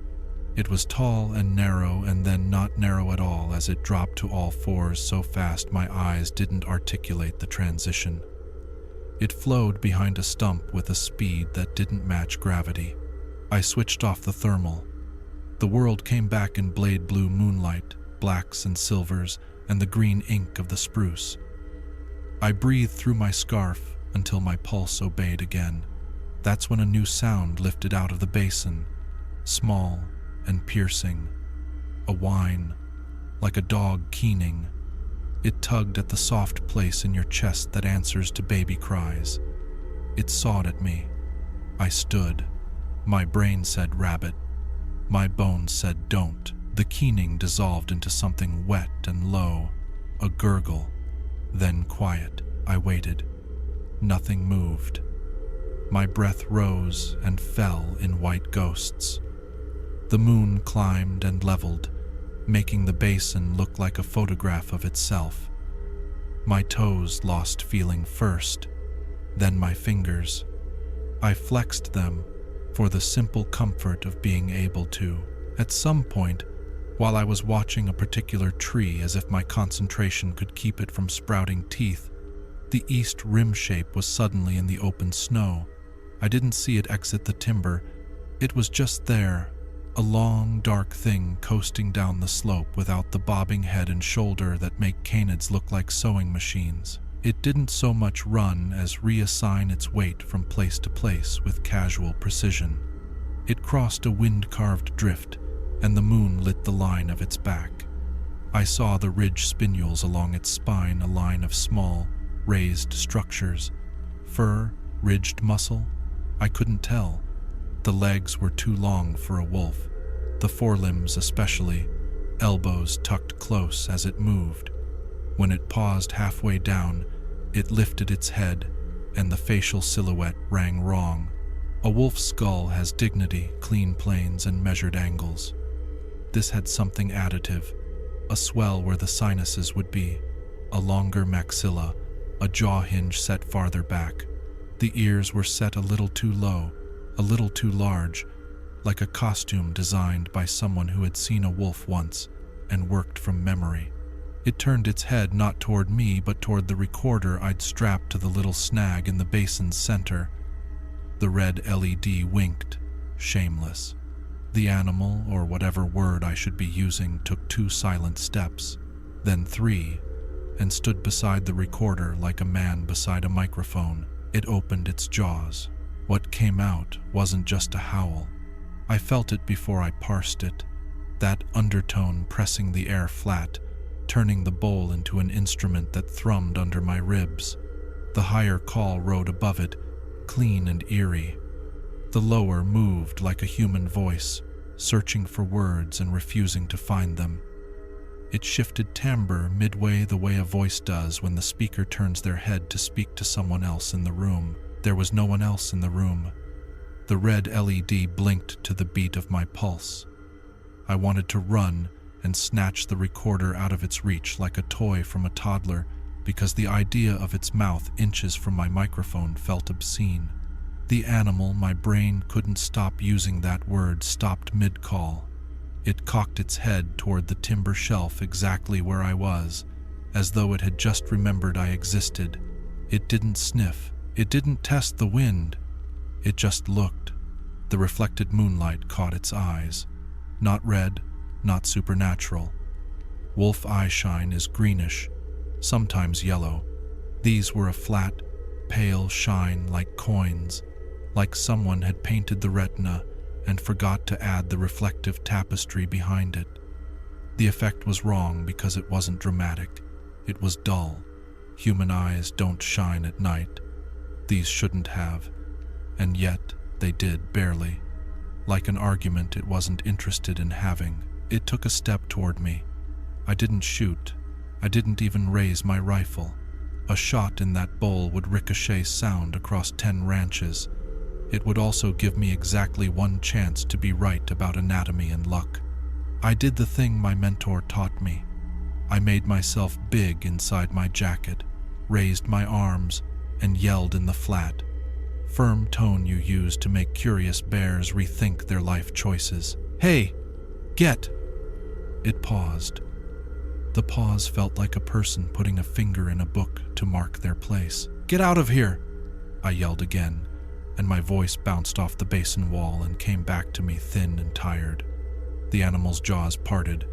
It was tall and narrow and then not narrow at all as it dropped to all 4s so fast my eyes didn't articulate the transition. It flowed behind a stump with a speed that didn't match gravity. I switched off the thermal. The world came back in blade blue moonlight, blacks and silvers, and the green ink of the spruce. I breathed through my scarf until my pulse obeyed again. That's when a new sound lifted out of the basin, small and piercing. A whine, like a dog keening. It tugged at the soft place in your chest that answers to baby cries. It sawed at me. I stood. My brain said rabbit. My bones said don't. The keening dissolved into something wet and low, a gurgle, then quiet. I waited. Nothing moved. My breath rose and fell in white ghosts. The moon climbed and leveled, making the basin look like a photograph of itself. My toes lost feeling first, then my fingers. I flexed them for the simple comfort of being able to. At some point, while I was watching a particular tree as if my concentration could keep it from sprouting teeth, the east rim shape was suddenly in the open snow. I didn't see it exit the timber. It was just there, a long, dark thing coasting down the slope without the bobbing head and shoulder that make canids look like sewing machines. It didn't so much run as reassign its weight from place to place with casual precision. It crossed a wind-carved drift, and the moon lit the line of its back. I saw the ridge spinnules along its spine, a line of small, raised structures. Fur, ridged muscle? I couldn't tell. The legs were too long for a wolf, the forelimbs especially, elbows tucked close as it moved. When it paused halfway down, it lifted its head, and the facial silhouette rang wrong. A wolf's skull has dignity, clean planes, and measured angles. This had something additive, a swell where the sinuses would be, a longer maxilla, a jaw hinge set farther back. The ears were set a little too low, a little too large, like a costume designed by someone who had seen a wolf once and worked from memory. It turned its head not toward me but toward the recorder I'd strapped to the little snag in the basin's center. The red LED winked, shameless. The animal, or whatever word I should be using, took 2 silent steps, then 3, and stood beside the recorder like a man beside a microphone. It opened its jaws. What came out wasn't just a howl. I felt it before I parsed it, that undertone pressing the air flat, turning the bowl into an instrument that thrummed under my ribs. The higher call rode above it, clean and eerie. The lower moved like a human voice, searching for words and refusing to find them. It shifted timbre midway the way a voice does when the speaker turns their head to speak to someone else in the room. There was no one else in the room. The red LED blinked to the beat of my pulse. I wanted to run and snatch the recorder out of its reach like a toy from a toddler because the idea of its mouth inches from my microphone felt obscene. The animal my brain couldn't stop using that word stopped mid-call. It cocked its head toward the timber shelf exactly where I was, as though it had just remembered I existed. It didn't sniff. It didn't test the wind. It just looked. The reflected moonlight caught its eyes. Not red, not supernatural. Wolf eye shine is greenish, sometimes yellow. These were a flat, pale shine like coins, like someone had painted the retina and forgot to add the reflective tapestry behind it. The effect was wrong because it wasn't dramatic. It was dull. Human eyes don't shine at night. These shouldn't have, and yet they did barely. Like an argument it wasn't interested in having. It took a step toward me. I didn't shoot. I didn't even raise my rifle. A shot in that bowl would ricochet sound across 10 ranches. It would also give me exactly one chance to be right about anatomy and luck. I did the thing my mentor taught me. I made myself big inside my jacket, raised my arms, and yelled in the flat, firm tone you use to make curious bears rethink their life choices. "Hey, get!" It paused. The pause felt like a person putting a finger in a book to mark their place. "Get out of here!" I yelled again, and my voice bounced off the basin wall and came back to me thin and tired. The animal's jaws parted,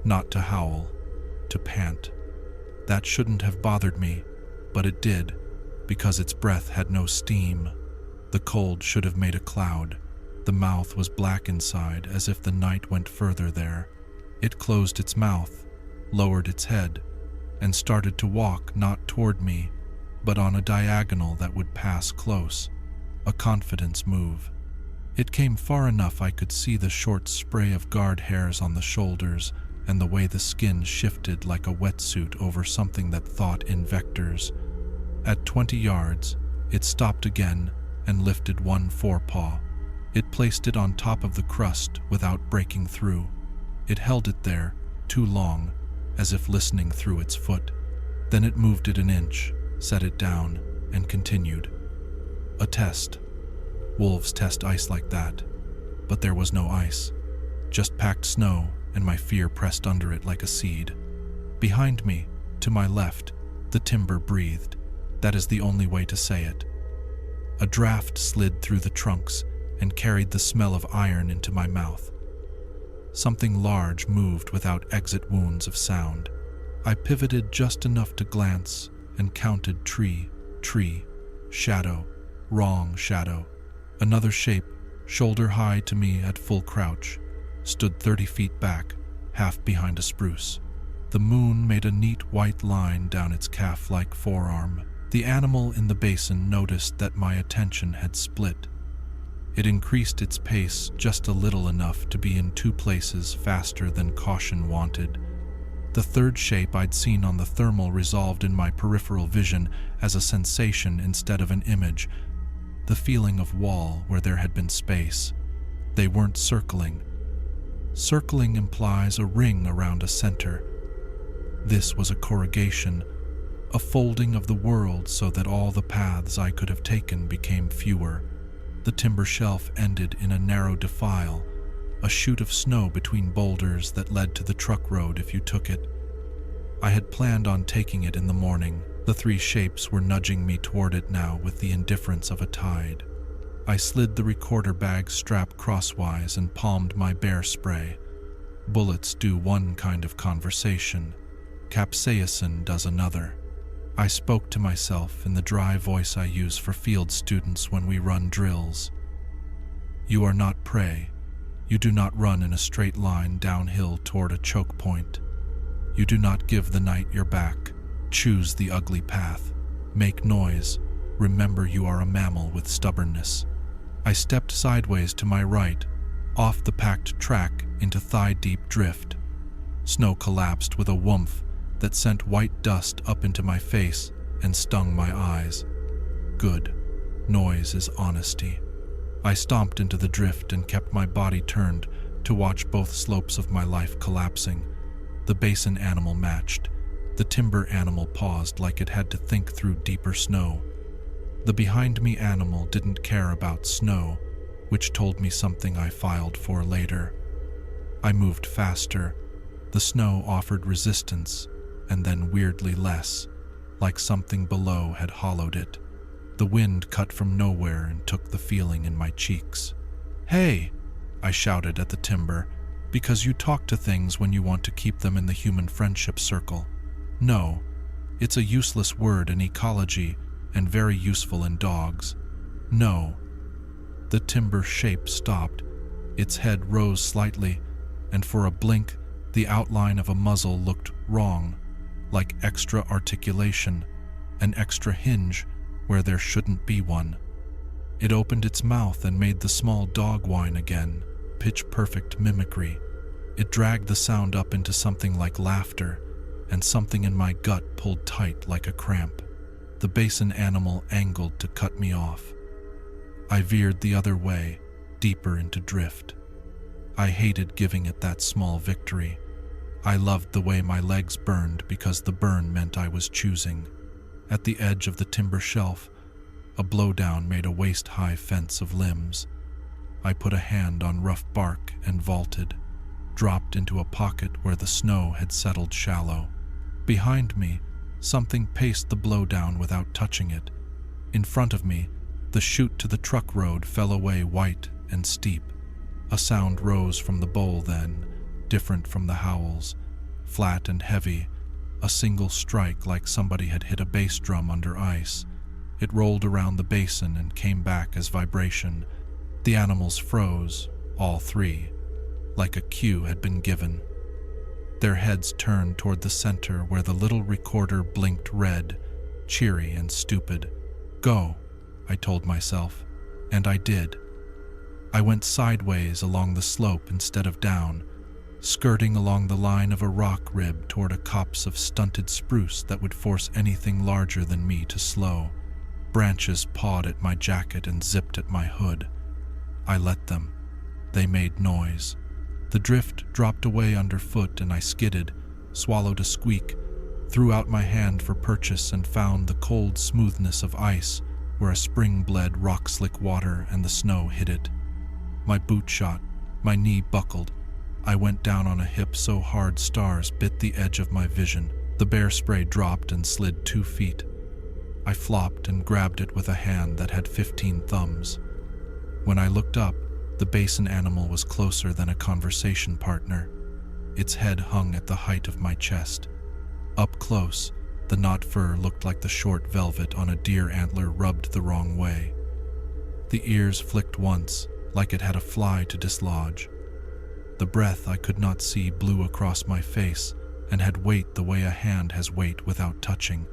not to howl, to pant. That shouldn't have bothered me, but it did, because its breath had no steam. The cold should have made a cloud. The mouth was black inside, as if the night went further there. It closed its mouth, lowered its head, and started to walk not toward me, but on a diagonal that would pass close. A confidence move. It came far enough I could see the short spray of guard hairs on the shoulders and the way the skin shifted like a wetsuit over something that thought in vectors. At 20 yards, it stopped again and lifted one forepaw. It placed it on top of the crust without breaking through. It held it there, too long, as if listening through its foot. Then it moved it an inch, set it down, and continued. A test. Wolves test ice like that. But there was no ice. Just packed snow, and my fear pressed under it like a seed. Behind me, to my left, the timber breathed. That is the only way to say it. A draft slid through the trunks and carried the smell of iron into my mouth. Something large moved without exit wounds of sound. I pivoted just enough to glance and counted tree, shadow, wrong shadow. Another shape, shoulder high to me at full crouch, stood 30 feet back, half behind a spruce. The moon made a neat white line down its calf-like forearm. The animal in the basin noticed that my attention had split. It increased its pace just a little enough to be in 2 places faster than caution wanted. The third shape I'd seen on the thermal resolved in my peripheral vision as a sensation instead of an image. The feeling of wall where there had been space. They weren't circling. Circling implies a ring around a center. This was a corrugation, a folding of the world so that all the paths I could have taken became fewer. The timber shelf ended in a narrow defile, a chute of snow between boulders that led to the truck road if you took it. I had planned on taking it in the morning. The 3 shapes were nudging me toward it now with the indifference of a tide. I slid the recorder bag strap crosswise and palmed my bear spray. Bullets do one kind of conversation. Capsaicin does another. I spoke to myself in the dry voice I use for field students when we run drills. You are not prey. You do not run in a straight line downhill toward a choke point. You do not give the night your back. Choose the ugly path. Make noise. Remember you are a mammal with stubbornness. I stepped sideways to my right, off the packed track into thigh-deep drift. Snow collapsed with a whoomph that sent white dust up into my face and stung my eyes. Good. Noise is honesty. I stomped into the drift and kept my body turned to watch both slopes of my life collapsing. The basin animal matched. The timber animal paused like it had to think through deeper snow. The behind me animal didn't care about snow, which told me something I filed for later. I moved faster. The snow offered resistance, and then weirdly less, like something below had hollowed it. The wind cut from nowhere and took the feeling in my cheeks. "Hey!" I shouted at the timber, "because you talk to things when you want to keep them in the human friendship circle. No, it's a useless word in ecology and very useful in dogs. No." The timber shape stopped. Its head rose slightly, and for a blink, the outline of a muzzle looked wrong, like extra articulation, an extra hinge where there shouldn't be one. It opened its mouth and made the small dog whine again, pitch-perfect mimicry. It dragged the sound up into something like laughter, and something in my gut pulled tight like a cramp. The basin animal angled to cut me off. I veered the other way, deeper into drift. I hated giving it that small victory. I loved the way my legs burned because the burn meant I was choosing. At the edge of the timber shelf, a blowdown made a waist-high fence of limbs. I put a hand on rough bark and vaulted, dropped into a pocket where the snow had settled shallow. Behind me, something paced the blowdown without touching it. In front of me, the chute to the truck road fell away white and steep. A sound rose from the bowl then, different from the howls, flat and heavy, a single strike like somebody had hit a bass drum under ice. It rolled around the basin and came back as vibration. The animals froze, all three, like a cue had been given. Their heads turned toward the center where the little recorder blinked red, cheery and stupid. "Go," I told myself, and I did. I went sideways along the slope instead of down, skirting along the line of a rock rib toward a copse of stunted spruce that would force anything larger than me to slow. Branches pawed at my jacket and zipped at my hood. I let them. They made noise. The drift dropped away underfoot and I skidded, swallowed a squeak, threw out my hand for purchase and found the cold smoothness of ice where a spring bled rock-slick water and the snow hit it. My boot shot, my knee buckled. I went down on a hip so hard stars bit the edge of my vision. The bear spray dropped and slid 2 feet. I flopped and grabbed it with a hand that had 15 thumbs. When I looked up, the basin animal was closer than a conversation partner. Its head hung at the height of my chest. Up close, the knot fur looked like the short velvet on a deer antler rubbed the wrong way. The ears flicked once, like it had a fly to dislodge. The breath I could not see blew across my face and had weight the way a hand has weight without touching.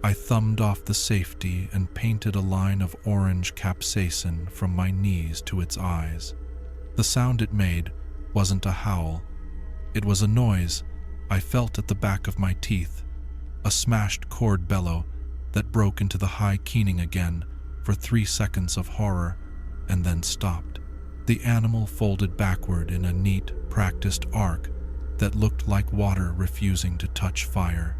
I thumbed off the safety and painted a line of orange capsaicin from my knees to its eyes. The sound it made wasn't a howl. It was a noise I felt at the back of my teeth, a smashed cord bellow that broke into the high keening again for 3 seconds of horror and then stopped. The animal folded backward in a neat, practiced arc that looked like water refusing to touch fire.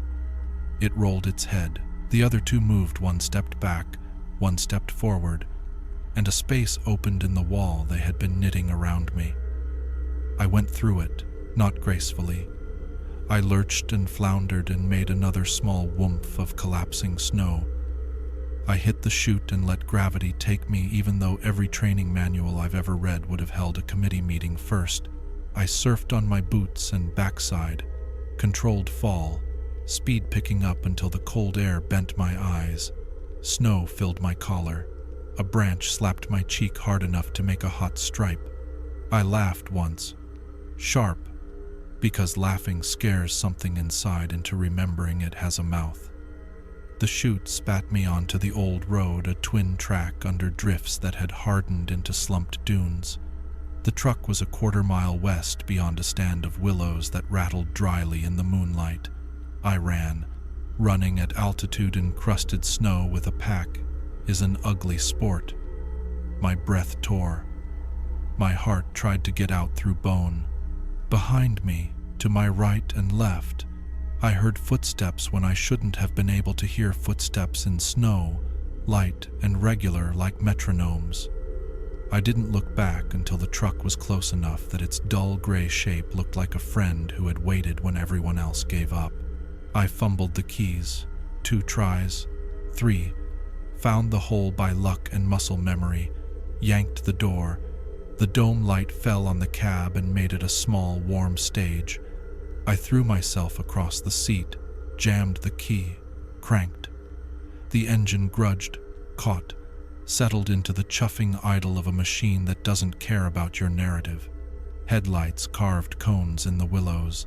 It rolled its head. The other two moved, one stepped back, one stepped forward, and a space opened in the wall they had been knitting around me. I went through it, not gracefully. I lurched and floundered and made another small whoomph of collapsing snow. I hit the chute and let gravity take me, even though every training manual I've ever read would have held a committee meeting first. I surfed on my boots and backside, controlled fall, speed picking up until the cold air bent my eyes. Snow filled my collar. A branch slapped my cheek hard enough to make a hot stripe. I laughed once, sharp, because laughing scares something inside into remembering it has a mouth. The chute spat me onto the old road, a twin track under drifts that had hardened into slumped dunes. The truck was a quarter-mile west beyond a stand of willows that rattled dryly in the moonlight. I ran. Running at altitude-encrusted snow with a pack is an ugly sport. My breath tore. My heart tried to get out through bone. Behind me, to my right and left, I heard footsteps when I shouldn't have been able to hear footsteps in snow, light and regular like metronomes. I didn't look back until the truck was close enough that its dull gray shape looked like a friend who had waited when everyone else gave up. I fumbled the keys, 2 tries, 3, found the hole by luck and muscle memory, yanked the door, The dome light fell on the cab and made it a small, warm stage. I threw myself across the seat, jammed the key, cranked. The engine grudged, caught, settled into the chuffing idle of a machine that doesn't care about your narrative. Headlights carved cones in the willows.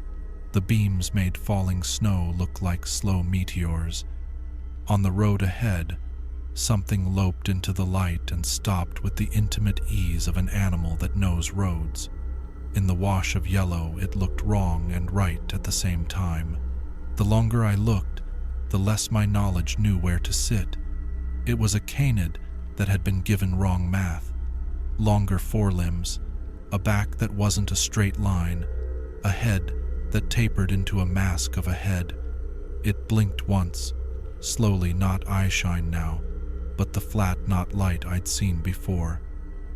The beams made falling snow look like slow meteors. On the road ahead, something loped into the light and stopped with the intimate ease of an animal that knows roads. In the wash of yellow, it looked wrong and right at the same time. The longer I looked, the less my knowledge knew where to sit. It was a canid that had been given wrong math. Longer forelimbs, a back that wasn't a straight line, a head that tapered into a mask of a head. It blinked once, slowly, not eyeshine now, but the flat, not light I'd seen before.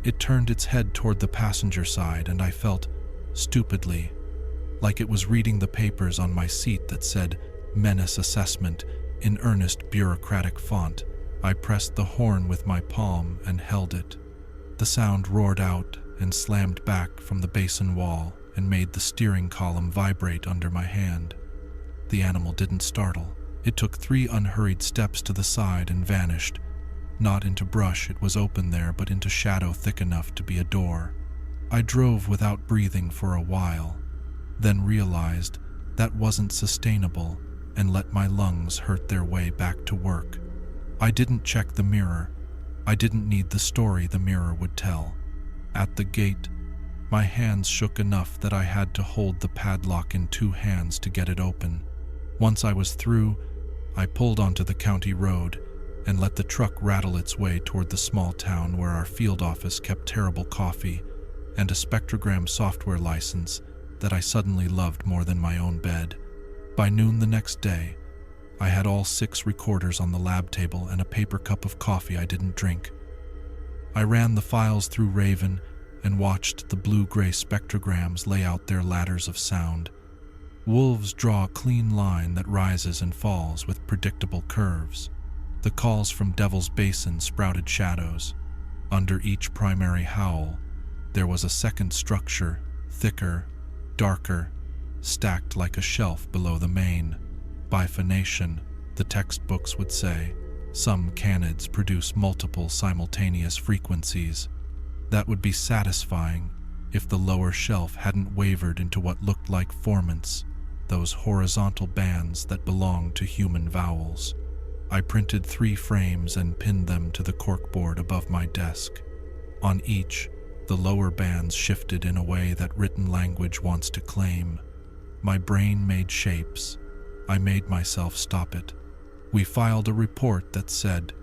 It turned its head toward the passenger side, and I felt, stupidly, like it was reading the papers on my seat that said "Menace Assessment" in earnest bureaucratic font. I pressed the horn with my palm and held it. The sound roared out and slammed back from the basin wall and made the steering column vibrate under my hand. The animal didn't startle. It took 3 unhurried steps to the side and vanished. Not into brush, it was open there, but into shadow thick enough to be a door. I drove without breathing for a while, then realized that wasn't sustainable and let my lungs hurt their way back to work. I didn't check the mirror. I didn't need the story the mirror would tell. At the gate, my hands shook enough that I had to hold the padlock in 2 hands to get it open. Once I was through, I pulled onto the county road and let the truck rattle its way toward the small town where our field office kept terrible coffee and a spectrogram software license that I suddenly loved more than my own bed. By noon the next day, I had all 6 recorders on the lab table and a paper cup of coffee I didn't drink. I ran the files through Raven and watched the blue-gray spectrograms lay out their ladders of sound. Wolves draw a clean line that rises and falls with predictable curves. The calls from Devil's Basin sprouted shadows. Under each primary howl, there was a second structure, thicker, darker, stacked like a shelf below the main. By phonation, the textbooks would say, some canids produce multiple simultaneous frequencies. That would be satisfying if the lower shelf hadn't wavered into what looked like formants, those horizontal bands that belong to human vowels. I printed 3 frames and pinned them to the corkboard above my desk. On each, the lower bands shifted in a way that written language wants to claim. My brain made shapes. I made myself stop it. We filed a report that said,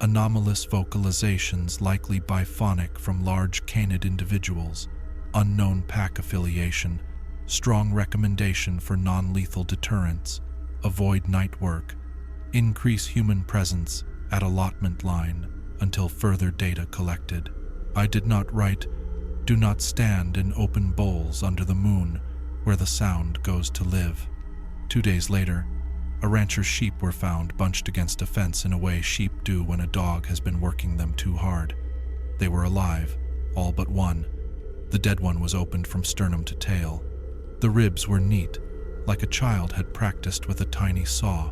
anomalous vocalizations likely biphonic from large canid individuals, unknown pack affiliation, strong recommendation for non-lethal deterrence, avoid night work, increase human presence at allotment line until further data collected. I did not write, do not stand in open bowls under the moon where the sound goes to live. 2 days later, a rancher's sheep were found bunched against a fence in a way sheep do when a dog has been working them too hard. They were alive, all but one. The dead one was opened from sternum to tail. The ribs were neat, like a child had practiced with a tiny saw.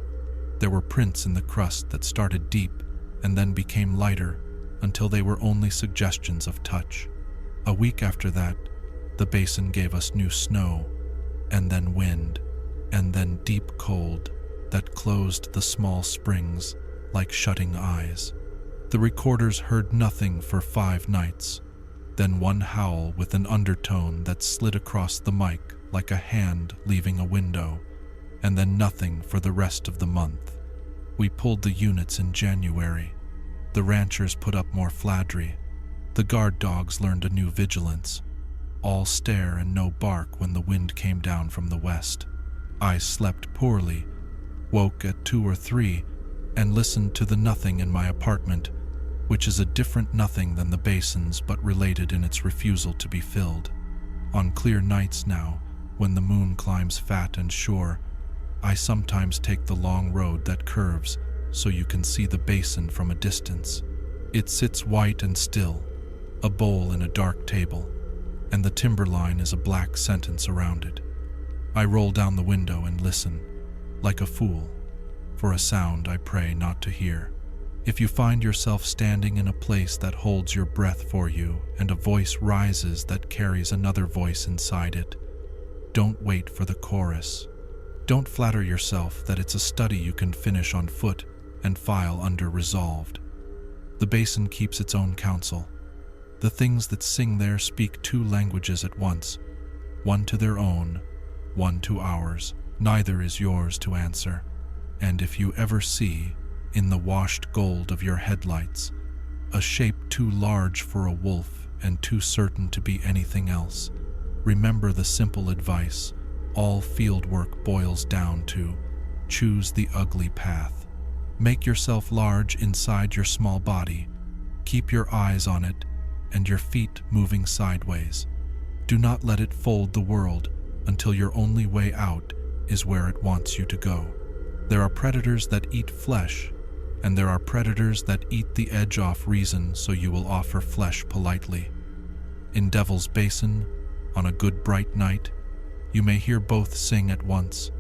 There were prints in the crust that started deep and then became lighter until they were only suggestions of touch. A week after that, the basin gave us new snow, and then wind, and then deep cold that closed the small springs like shutting eyes. The recorders heard nothing for 5 nights, then one howl with an undertone that slid across the mic like a hand leaving a window, and then nothing for the rest of the month. We pulled the units in January. The ranchers put up more fladry. The guard dogs learned a new vigilance. All stare and no bark when the wind came down from the west. I slept poorly, woke at 2 or 3, and listened to the nothing in my apartment, which is a different nothing than the basin's but related in its refusal to be filled. On clear nights now, when the moon climbs fat and sure, I sometimes take the long road that curves so you can see the basin from a distance. It sits white and still, a bowl in a dark table, and the timberline is a black sentence around it. I roll down the window and listen, like a fool, for a sound I pray not to hear. If you find yourself standing in a place that holds your breath for you and a voice rises that carries another voice inside it, don't wait for the chorus. Don't flatter yourself that it's a study you can finish on foot and file under resolved. The basin keeps its own counsel. The things that sing there speak two languages at once, one to their own, one to ours. Neither is yours to answer. And if you ever see, in the washed gold of your headlights, a shape too large for a wolf and too certain to be anything else, remember the simple advice all field work boils down to: choose the ugly path. Make yourself large inside your small body. Keep your eyes on it and your feet moving sideways. Do not let it fold the world until your only way out is where it wants you to go. There are predators that eat flesh, and there are predators that eat the edge off reason, so you will offer flesh politely. In Devil's Basin, on a good bright night, you may hear both sing at once.